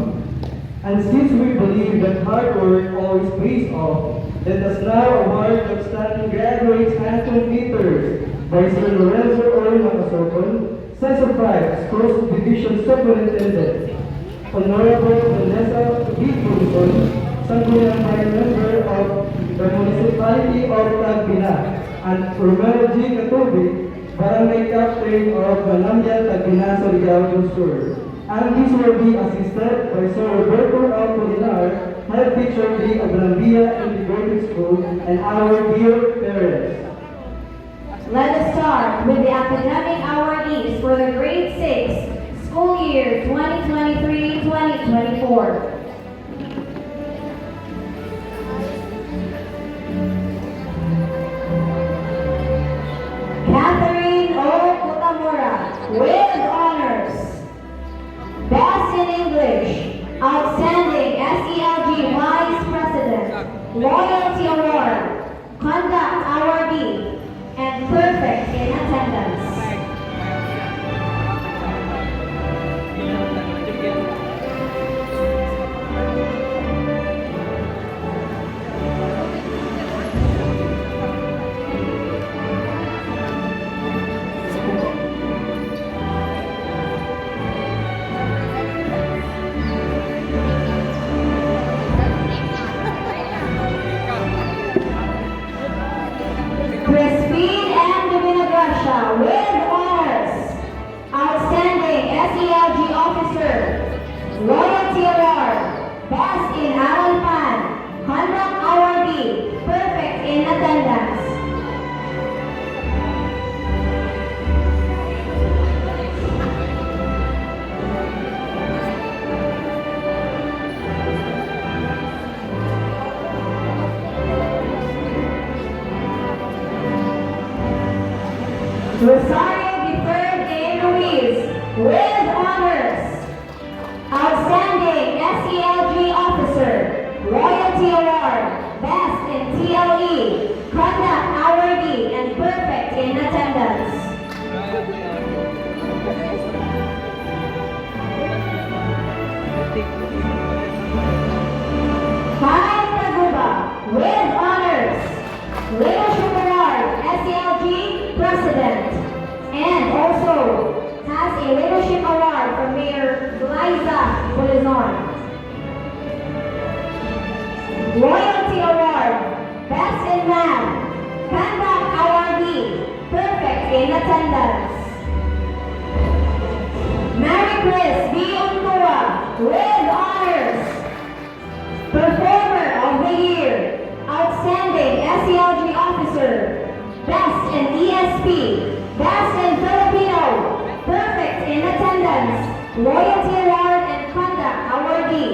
And since we believe that hard work always pays off, let us now award outstanding graduates and completers by Sir Lorenzo O. Macasocon, Sensor 5, Schools Division Superintendent. Honorable Vanessa B. Johnson, Sangguniang Vice Member of the Municipality of Tagbina, and Romero G. Katubi, Barangay Captain of Manamya, Tagbina, Surigao del Sur. And this will be assisted by Sir Roberto Apolinar, Head Teacher D. of Lambia Integrated School, and our dear parents. Let us start with the academic awardees for the grade 6 school year 2023-2024. Catherine O. Kutamura with honors. Best in English, Outstanding SELG Vice President, Loyalty Award, Conduct Awardee, and Perfect in Attendance. Crispin and Divinagracia with honors. Outstanding SELG Officer, Loyalty Award, Best in Aral Pan, Conduct Awardee, Perfect in Attendance. Rosario Deferred A. Ruiz with honors. Outstanding SELG Officer, Loyalty Award, Best in TLE, Conduct Awardee, and Perfect in Attendance. Kai Taguba with honors. Leadership Award, SELG President, and also has a Leadership Award from Mayor Liza Polizon. Loyalty Award, Best in Math, Conduct Awardee, Perfect in Attendance. Mary Chris B. Untua with honors. Performer of the Year, Outstanding SELG Officer, Best in ESP, Best in Filipino, Perfect in Attendance, Loyalty Award and Conduct Awardee.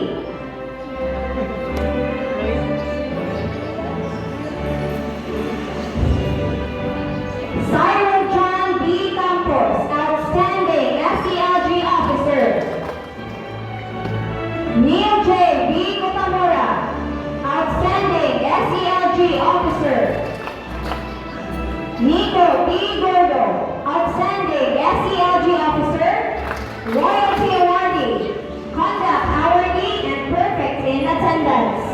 Cyril John B. Campos, Outstanding SELG Officer. Neil J. B. Kutamura, Outstanding SELG Officer. Nico P. Gordo, Outstanding SELG Officer, Loyalty Awardee, Conduct Awardee, and Perfect in Attendance.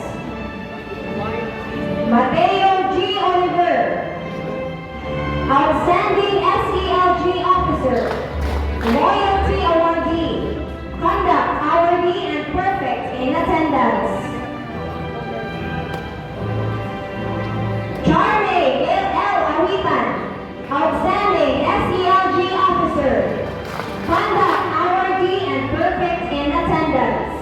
Mateo G. Oliver, Outstanding SELG Officer, Loyalty Awardee, Conduct Awardee, and Perfect in Attendance. Charmaine L. Awitan, Outstanding SELG Officer, Conduct Awardee, and Perfect in Attendance.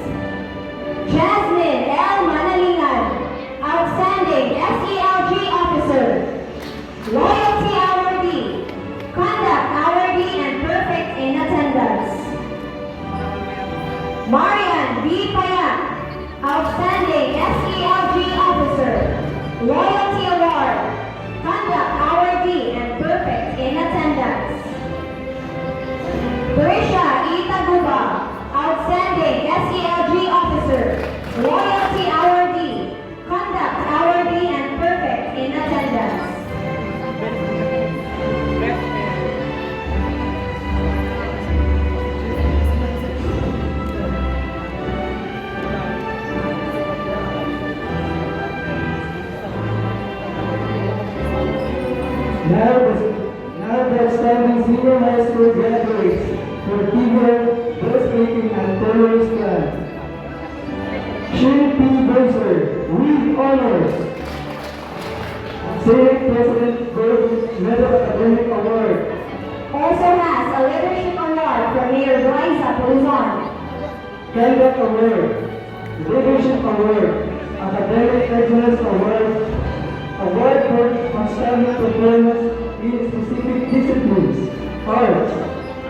Jasmine L. Manalingan, Outstanding SELG Officer, Loyalty Awardee, Conduct Awardee, and Perfect in Attendance. Marian B. Payak, Outstanding Now the outstanding senior high school graduates for teamwork, dressmaking, and colors plan. Shin P. Boser, with honors. Senate President Gold Medal Academic Award. Also has a leadership award from Mayor Liza Pulizon. Conduct Award, Leadership Award, Academic Excellence Award, Award for Outstanding Performance in Specific Disciplines, Arts,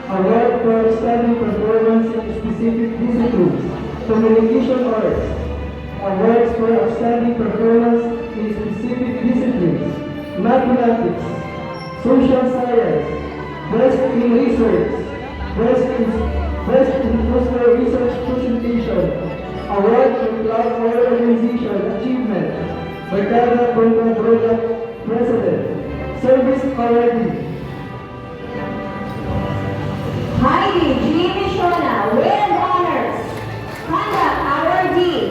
Award for Outstanding Performance in Specific Disciplines, Communication Arts, Awards for Outstanding Performance in Specific Disciplines, Mathematics, Social Science, Best in Research, Best in Poster Research Presentation, Award for Club Organization Achievement, Barkada Contra Droga President, Service Awardee. Heidi G. Mishona with honors. Conduct Awardee.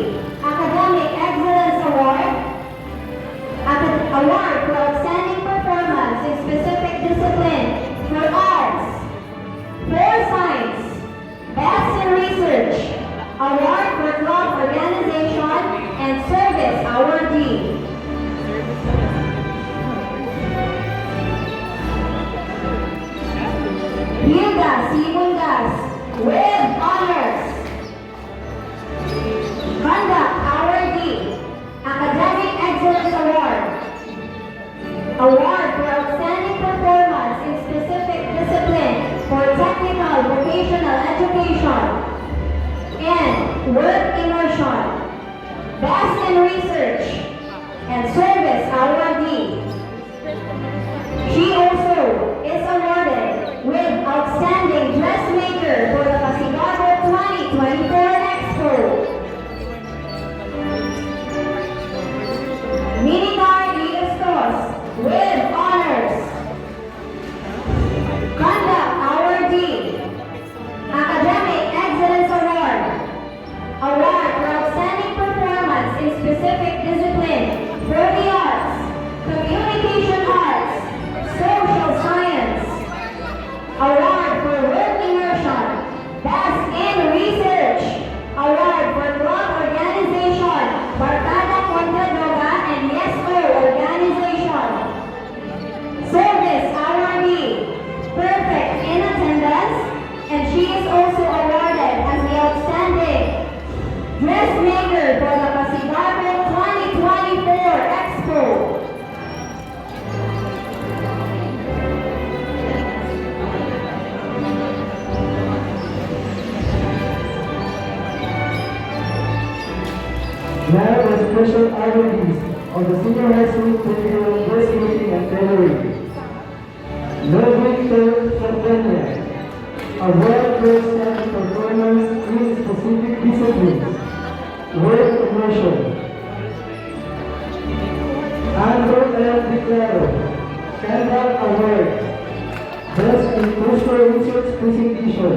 Academic Excellence Award. Award for Outstanding Performance in Specific Discipline for Arts. For Science. Best in Research. Award for Club Organization and Service Awardee. Hilda C. Mundas with honors. Conduct Awardee. Academic Excellence Award. Award for Outstanding Performance in Specific Discipline for Technical Vocational Education and Work Immersion. Best in Research and Service Awardee. She also is awarded with Outstanding Dressmaker for the Pasigago 2024 Expo. Minicar Diostos with honors. Conduct Awardee. Academic Excellence Award. Award for Outstanding Performance in Specific Discipline for the Arts, Communication Arts, Social Science. Award for Work Immersion. Best in Research. Award for Club Organization, Barkada Contra Droga and YESO Organization. Service Awardee. Perfect in attendance, and she is also awarded as the Outstanding Dressmaker for the Pasigago 2024 Expo. Now the special awardees of the Senior High School Curriculum Dressmaking and Tailoring. Ludwig Sardania, Award for Outstanding Performance in Specific Disciplines, Work Immersion. Andrew L. DiClaro, Conduct Award, Best in Poster Research Presentation.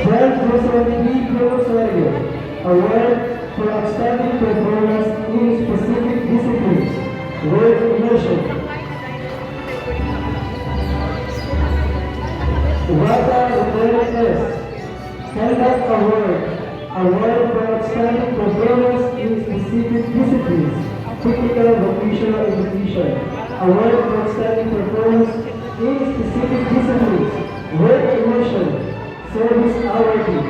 Brad Joseph P. Rosario, Award for Outstanding Performance in Specific Disciplines, Work Immersion. Wata Rivera S. Conduct Award, Award for Outstanding Performance in Specific Disciplines, Technical Vocational Education. Award for Outstanding Performance in Specific Disciplines, Work Immersion. Service Awardee.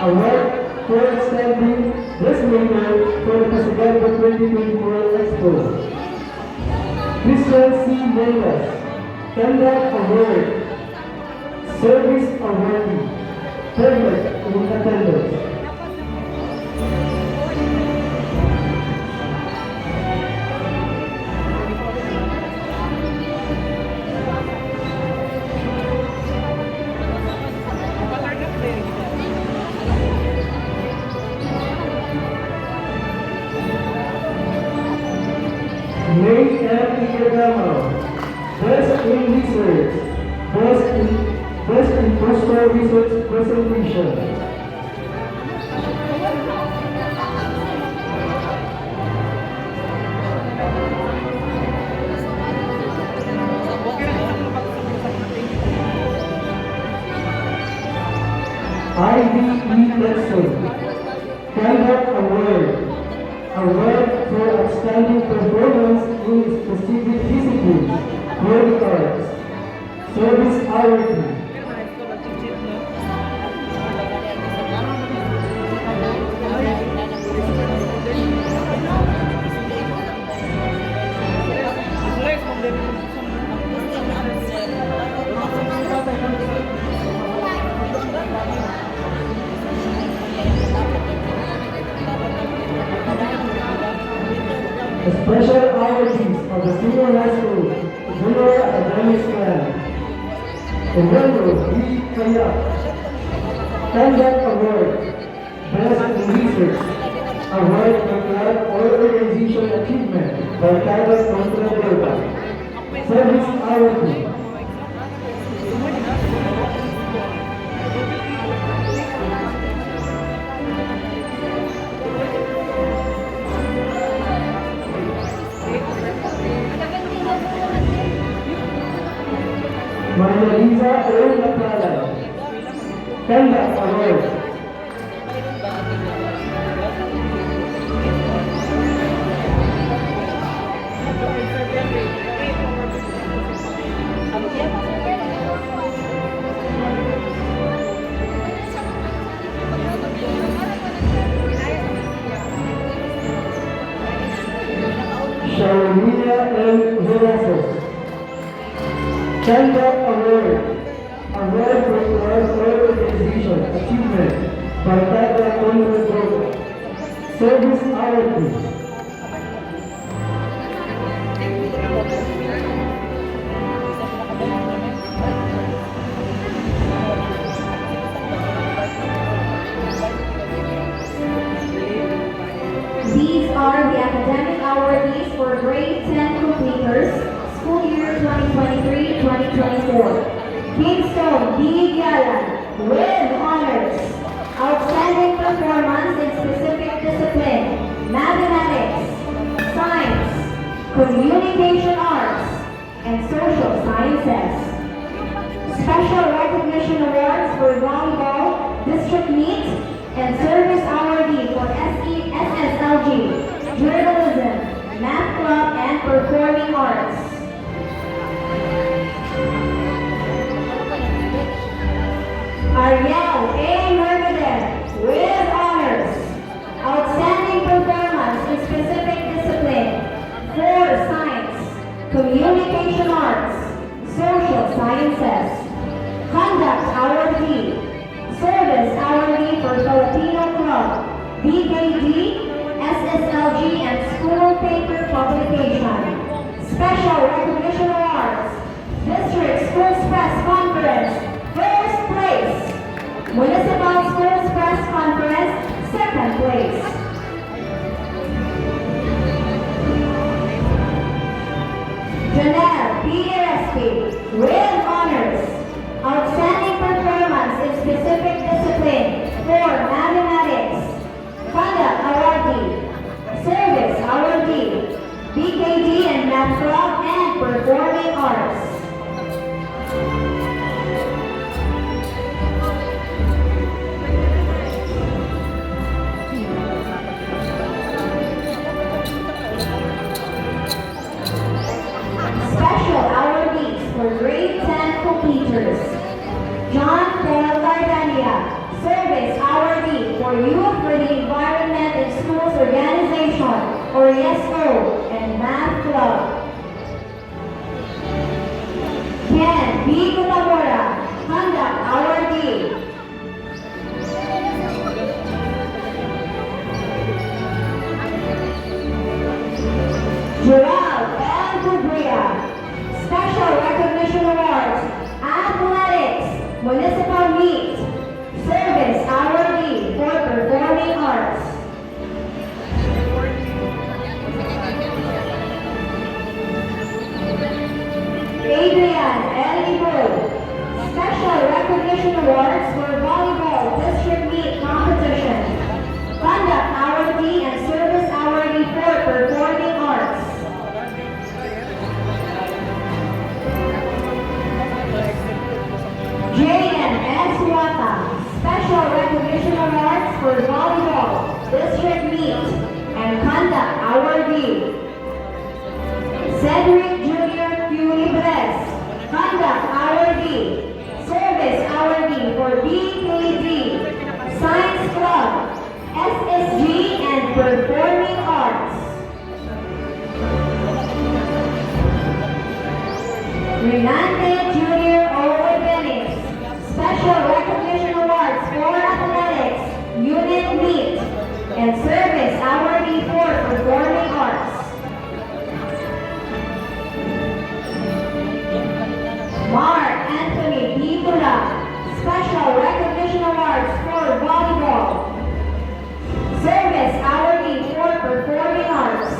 Award for Outstanding Dressmaker for the Pasigago 2024 Expo. Christian C. Mendes, Conduct Award. Service Awardee. Perfect in attendance. Nate M. Igadamo, Best in Research, Best in Poster Research Presentation. Abby E. Edson. Conduct Award. Award for outstanding performance in specific disciplines, credit cards. Service hourly. The special awardees of the senior high school junior academic plan. Emmanuel B. Kaya. Conduct Award. Best in Research. Award for club or organization achievement by Carlos Contreras. Service awardee. Maria Lisa O. Laplala. Conduct Award. Sharmila M. Velasquez. Conduct Award. Award for Club Organization Achievement by Tata Contreras. Service awardee. These are the academic awardees for grade 10 completers, school year 2023-2024. Kingstone D. Galan with honors. Outstanding performance in specific discipline, mathematics, science, communication arts, and social sciences. Special recognition awards for volleyball, district meet, and service awardee for SSLG, journalism, math club, and performing arts. Ariel A. Mercader with honors. Outstanding performance in specific discipline for science, communication arts, social sciences. Conduct awardee. Service awardee for Filipino Club, BKD, SSLG, and school paper publication. Special recognition awards. District Schools Press Conference, first place. Municipal Schools Press Conference, second place. Janelle P. Respi with honors. Outstanding performance in specific discipline for mathematics. Conduct awardee. Service awardee. BKD and Math Club and Performing Arts. Special awardees for grade 10 completers. John Paul Gardania, Service Awardee for Youth for the Environment in Schools Organization, or YESO, and Math Club. Ken B. Kutamura, Conduct Awardee. Gerald L. Gubria, Special Recognition Awards, Athletics, Municipal Meet, Service Awardee for Performing Arts. Adrian L. Ibo, Special Recognition Awards for Volleyball District Meet Competition, Conduct Awardee and Service Awardee for Performing Arts. J.N. S. Wata, Special Recognition Recognition Awards for Volleyball, District Meet, and Conduct Awardee. Cedric Junior Culibres, Conduct Awardee, Service Awardee for BKD, Science Club, SSG, and Performing Arts. Renante Junior Owebenis, Special Recognition Awards for Athletics, Unit Meet, and Service Awardee for Performing Arts. Mark Anthony Pipula, Special Recognition Awards for Volleyball, Service Awardee for Performing Arts.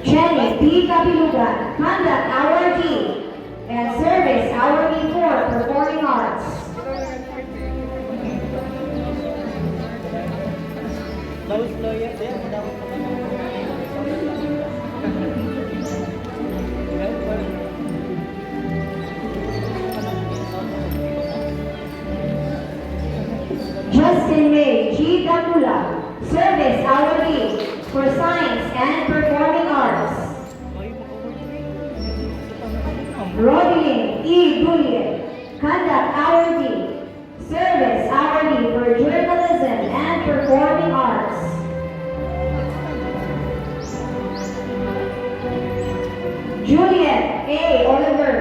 Jenny P. Kapilugan, Conduct Awardee, and Service Awardee for Performing Arts. Justin May G. Damula, Service Awardee for Science and Performing Arts. Rodelyn E. Bulliet, Conduct Awardee, Service Awardee for Journalism and Performing Arts. Juliet A. Oliver,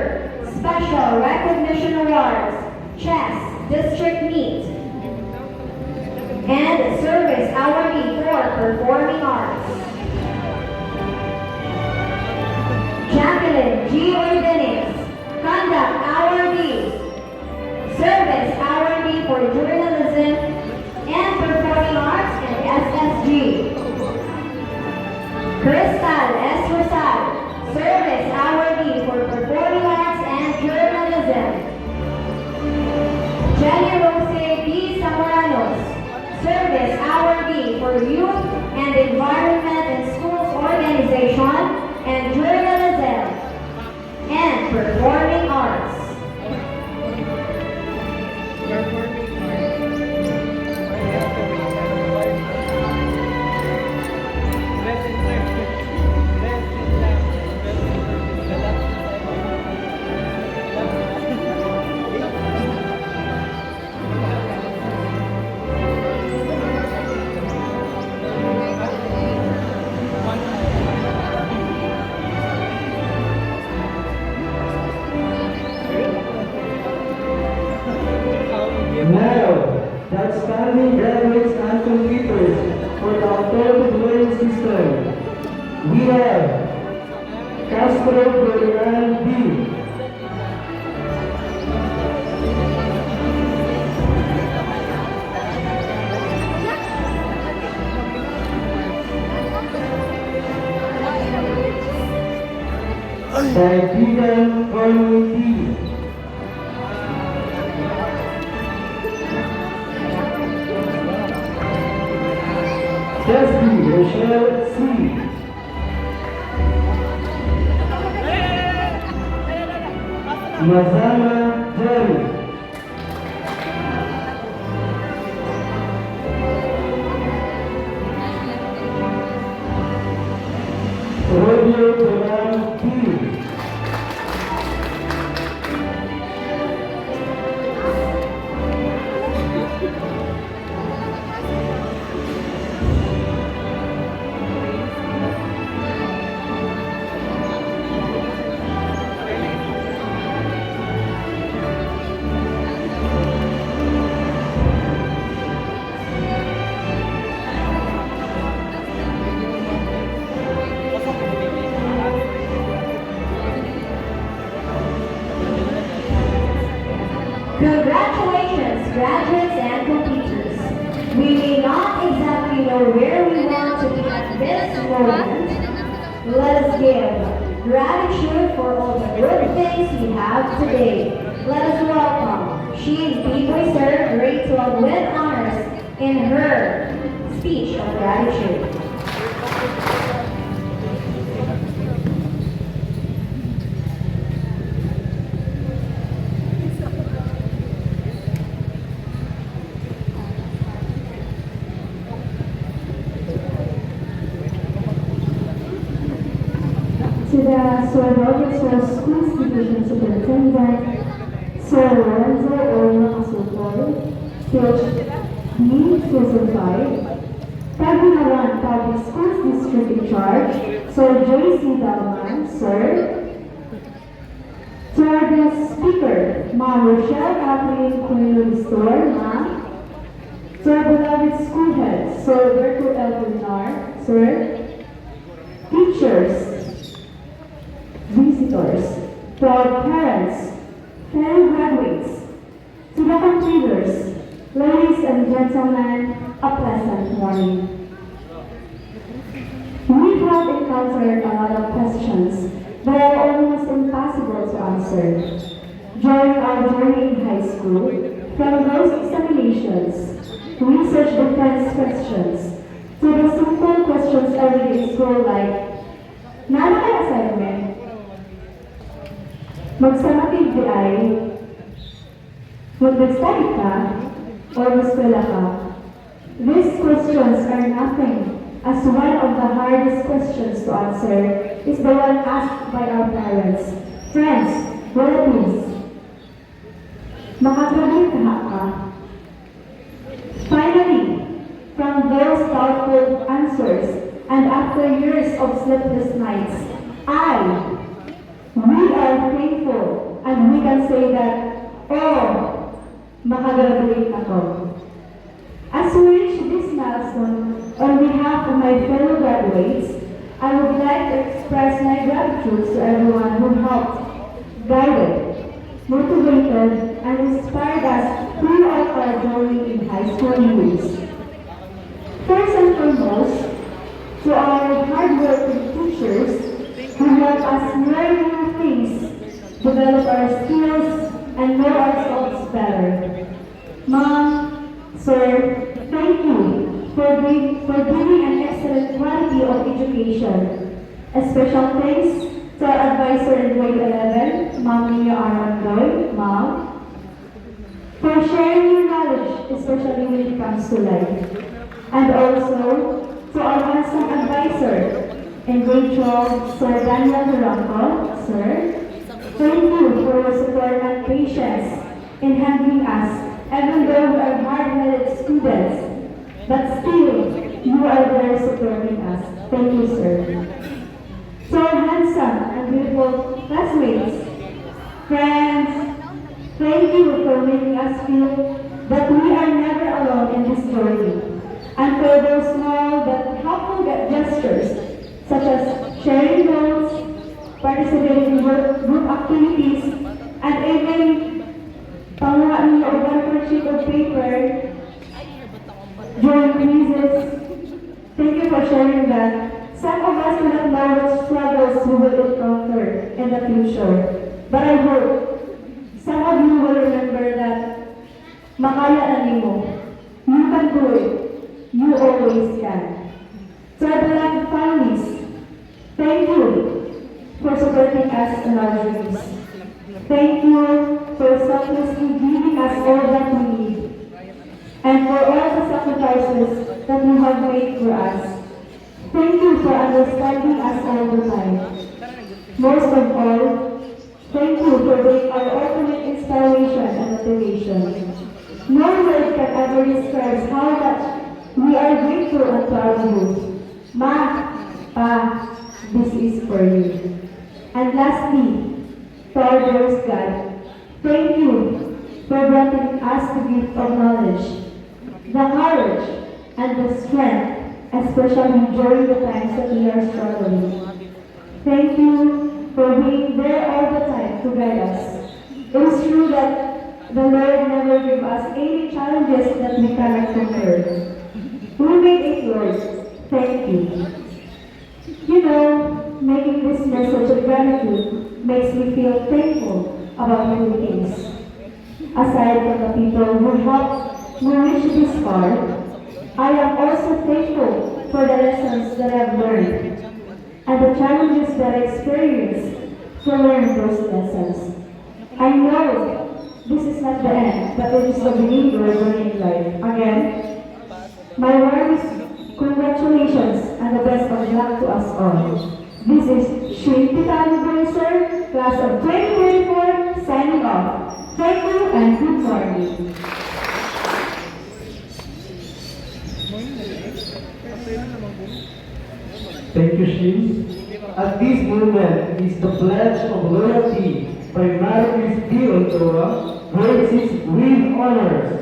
Special Recognition Awards, Chess District Meet, and Service Awardee for Performing Arts. Jacqueline G. Ordenes, Conduct Awardee, Service Awardee for Journalism and Performing Arts and SSG. Crystal S. Rosal, Service Awardee for Performing Arts and Journalism. Jenny Rose B. Zamoranos, Service Awardee for Youth and Environment in Schools Organization and Journalism and Performing Arts. Now, the outstanding graduates and completers for the alternative learning system. We have Castro Boliran B. Saididan Corny D. Testy Rochelle C. Mazama Jerry. Rodeo Turan P. Congratulations, graduates and completers. We may not exactly know where we want to be at this moment. Let us give gratitude for all the good things we have today. Let us welcome Sheen P. Boyser, grade 12 with honors in her speech of gratitude. To the Sir Robertsville Schools Division Superintendent, Sir Lorenzo O. Masutoy, Page D, Season 5, Cagayan Public Schools District in charge, Sir J.C. Dalman, Sir. To our guest speaker, Ma'am Rochelle Kathleen Cornelio-Bistor, Ma'am. To our beloved school head, Sir Berto L. Bernard, Sir. Teachers, visitors, to our parents, fellow graduates, to the computers, ladies and gentlemen, a pleasant morning. We have encountered a lot of questions that are almost impossible to answer. During our journey in high school, from those examinations, research defense questions, to the simple questions every day in school like, nana kayo assignment? Magsamatid di ay, mag-study ka, or mag-eskwela ka. These questions are nothing, as one of the hardest questions to answer is the one asked by our parents, friends, relatives. Makagraduate ka. Finally, from those doubtful answers, and after years of sleepless nights, we are thankful and we can say that, oh, makagraduate ako. As we reach this milestone, on behalf of my fellow graduates, I would like to express my gratitude to everyone who helped, guided, motivated, and inspired us throughout our journey in high school years. First and foremost, to our hardworking teachers who help us learn new things, develop our skills, and know ourselves better. Mom, Sir, thank you for giving an excellent quality of education. A special thanks to our advisor in grade 11, Ma'am Mia Armandoy, Ma'am, for sharing your knowledge, especially when it comes to life. And also to our handsome advisor in grade 12, Sir Daniel Durango, Sir. Thank you for your support and patience in handling us, even though we are hard-headed students, but still, you are there supporting us. Thank you, sir. To our handsome and beautiful classmates, friends, thank you for making us feel that we are never alone in this journey. And for those small but helpful gestures, such as sharing notes, participating in group activities, and even panguhaan niyo o one sheet of paper during quizzes. Thank you for sharing that. Some of us do not know what struggles we will encounter in the future. But I hope some of you will remember that makaya na nimo. You can do it. You always can. To our beloved families, thank you for supporting us in our dreams. Thank you for selflessly giving us all that we need, and for all the sacrifices that you have made for us. Thank you for understanding us all the time. Most of all, thank you for being our ultimate inspiration and motivation. No word can ever describe how much we are grateful and proud of you. Ma, Pa, this is for you. And lastly, to our dearest God, thank you for granting us the gift of knowledge, the courage, and the strength, especially during the times that we are struggling. Thank you for being there all the time to guide us. It is true that the Lord never gave us any challenges that we cannot conquer. We made it, Lord. Thank you. You know, making this message of gratitude makes me feel thankful about many things. Aside from the people who helped me reach this far, I am also thankful for the lessons that I've learned and the challenges that I experienced to learn those lessons. I know this is not the end, but it is the beginning of a journey in life. Again, my warmest congratulations and the best of luck to us all. This is Shin Titani Bruiser, class of 2024, signing off. Thank you and good morning. Thank you, Shin. At this moment is the pledge of loyalty by Marie B. Ontoa, grade 6 with honors.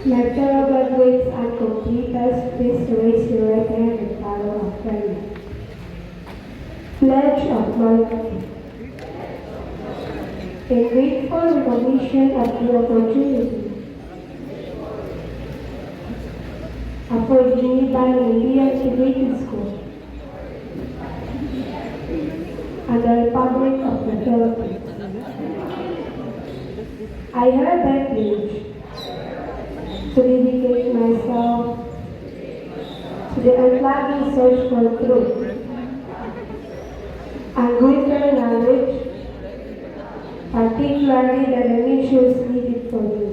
My fellow graduates and completers, please raise your right hand and follow after me. Pledge of loyalty. In grateful recognition of the opportunity afforded me by Manila Integrated School and the Republic of the Philippines, I hereby pledge to dedicate myself to the unflagging search for truth and greater knowledge, particularly the issues needed for me,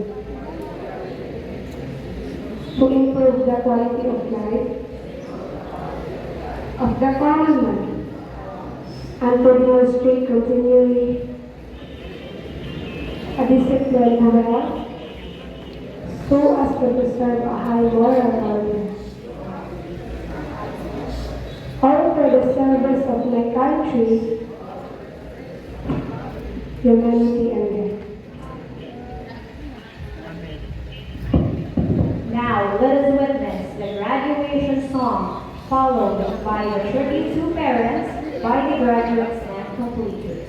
to improve the quality of life of the common man and to demonstrate continually a disciplined moral so as to preserve a high moral order. All for the service of my country, humanity, and death. Now, let us witness the graduation song, followed by the tribute to parents by the graduates and completers.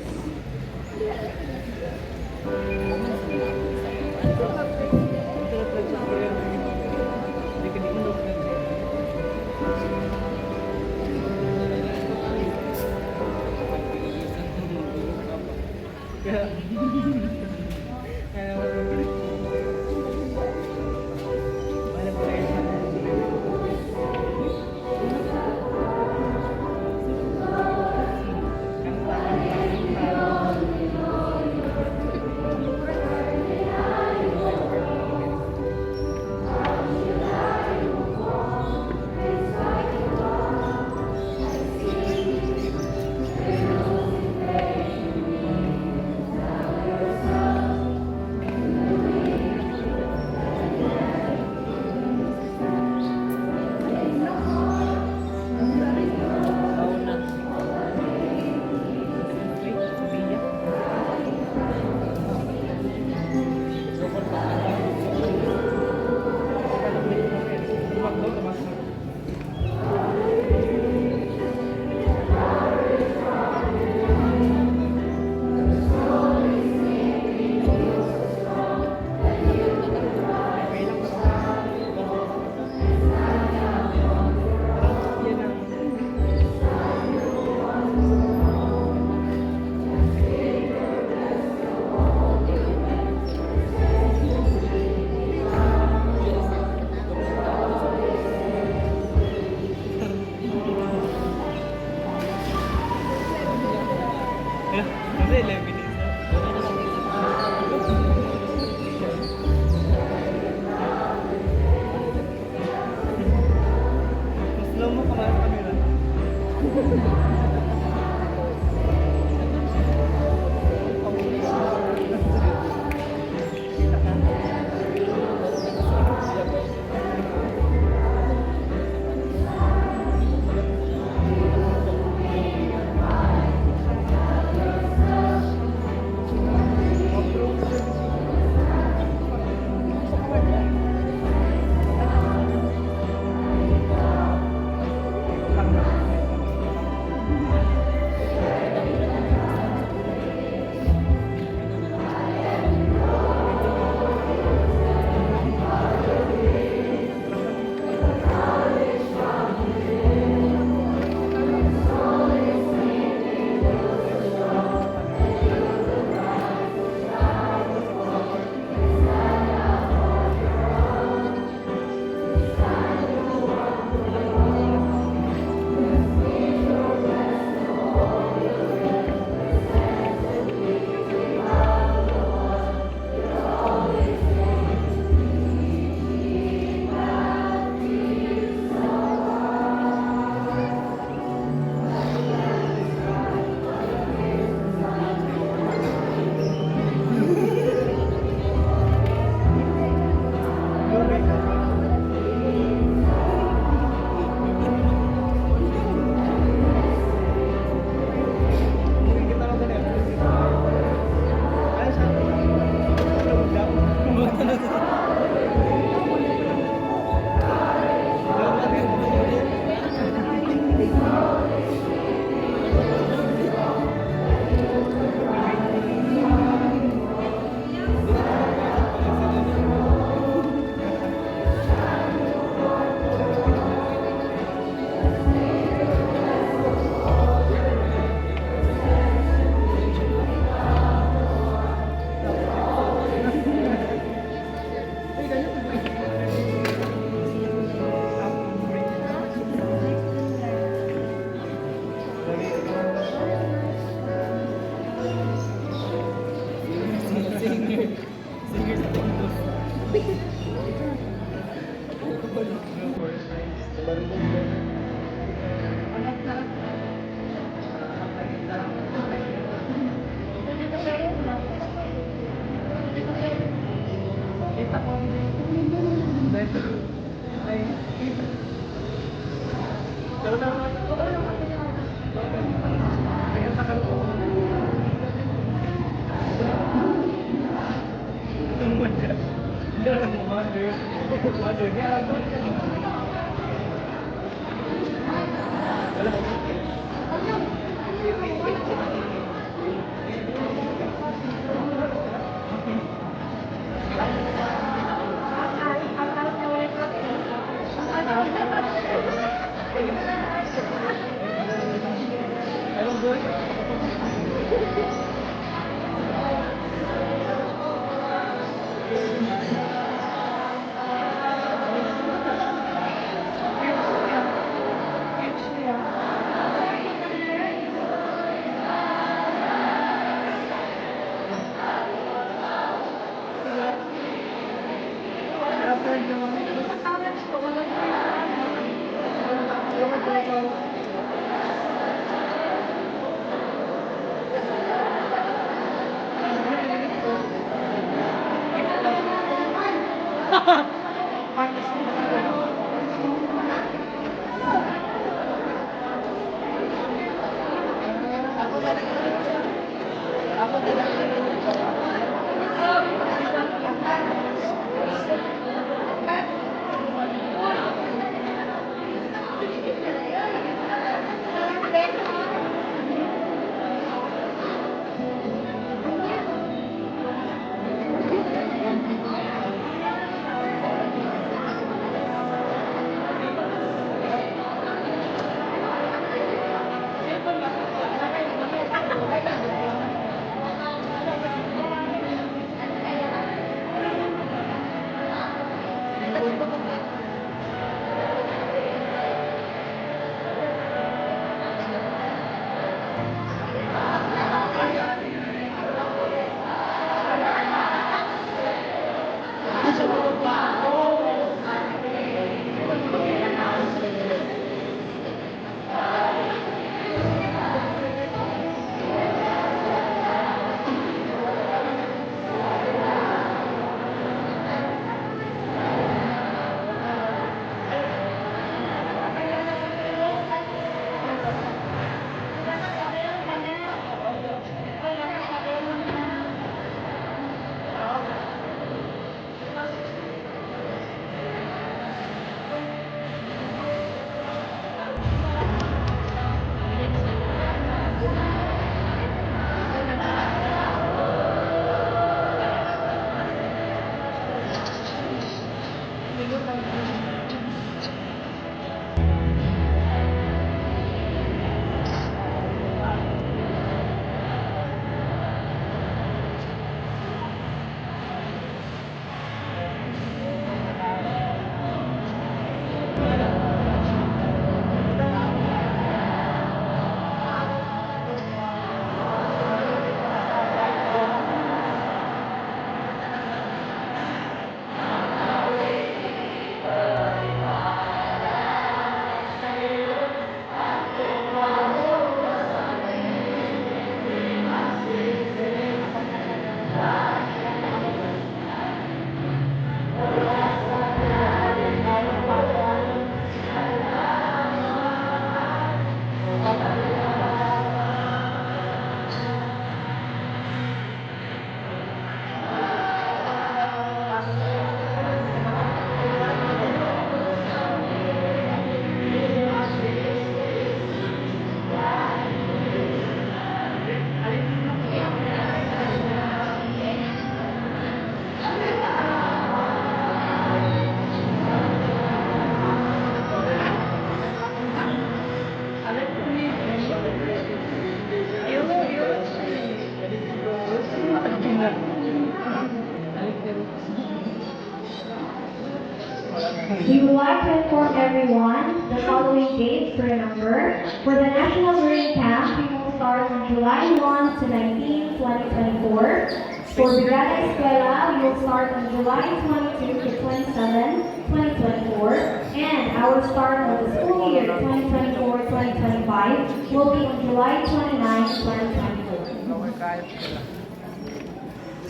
We would like to inform everyone the following dates to remember. For the National Marine Camp, we will start on July 1 to 19, 2024. For Brigada Escuela, we will start on July 22 to 27, 2024. And our start of the school year 2024-2025 will be on July 29, 2024.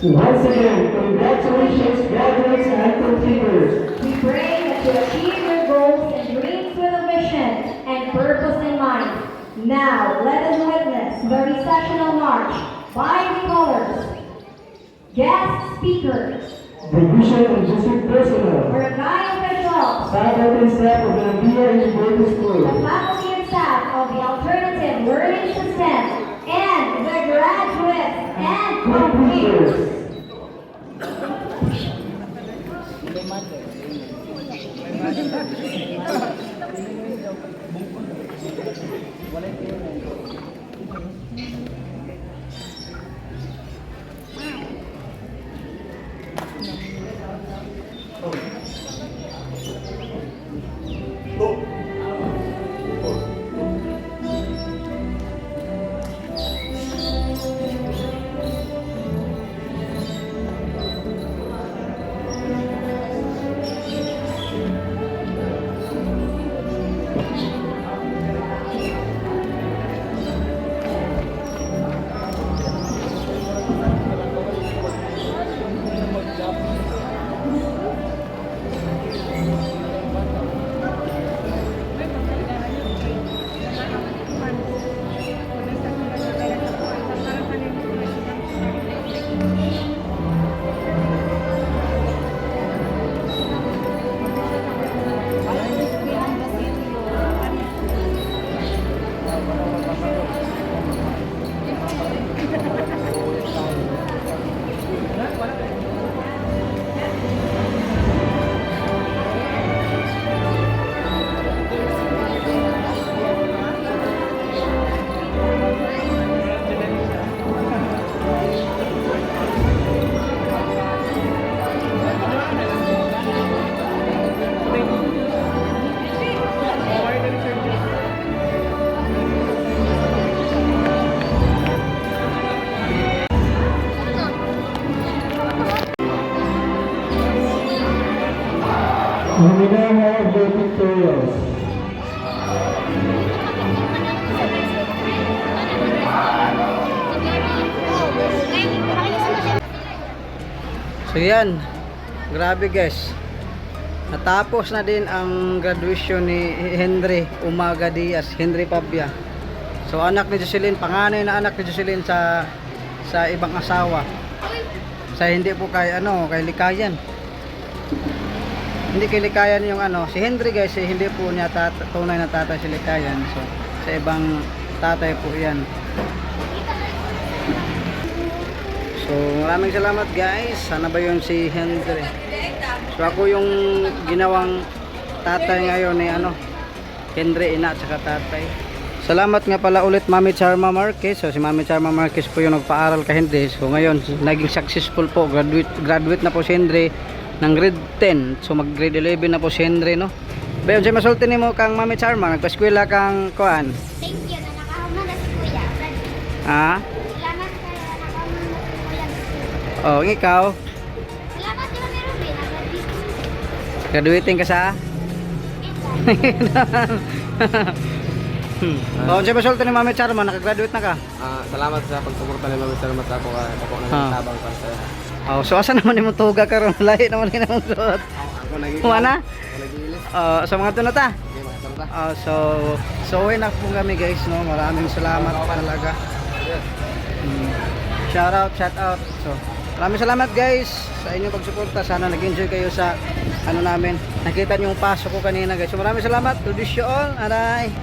Once again, congratulations, graduates and completers. We pray that you achieve your goals and dreams with a vision and purpose in mind. Now, let us witness the recessional march by the colors. Guest speakers, Division and District Personnel, barangay officials, faculty and staff of Gambia Integrated School, the faculty and staff of the Alternative Learning System, and the graduates and completes. we now have the pictorials. So yan, grabe guys, natapos na din ang graduation ni Henry Umaga Diaz, Henry Pabia. So anak ni Jocelyn, panganay na anak ni Jocelyn sa ibang asawa. Sa hindi po kay kay Likayan. Hindi kay Likayan yung si Henry guys, hindi po niya tunay na tatay si Likayan. So sa ibang tatay po 'yan. So maraming salamat guys. Sana ba yun si Henry? So ako yung ginawang tatay ngayon ni Henry, ina at saka tatay. Salamat nga pala ulit Mami Charma Marquez. So si Mami Charma Marquez po yung nagpaaral kay Henry. So ngayon naging successful po. Graduate na po si Henry ng grade 10. So mag grade 11 na po si Henry, no? Bayon siya masulti nimo kang Mami Charma, nagpa-eskwela kang kuan. Thank you na nakahuma na si Kuya. Ah? Salamat sa nakahuma na si Kuya. Oh, ikaw. Salamat din kami Ruby. Graduating ka sa? Oh, siya masulti ni Mami Charma, nakagraduate na ka. Salamat sa pagsuporta ni Mami Charma sa ako na tabang para sa. Oh, so asa naman imong tuga karon? Lahi naman ni namong suot. Ako nag Mana? Ako nag-iilis. Sa mga tunata. Okay, mga sarta. So uwi na po kami guys, no. Maraming salamat talaga. Shout out. So, maraming salamat guys sa inyong pagsuporta. Sana nag-enjoy kayo sa namin. Nakita niyo yung pasok ko kanina guys. So maraming salamat. To wish you all. Aray.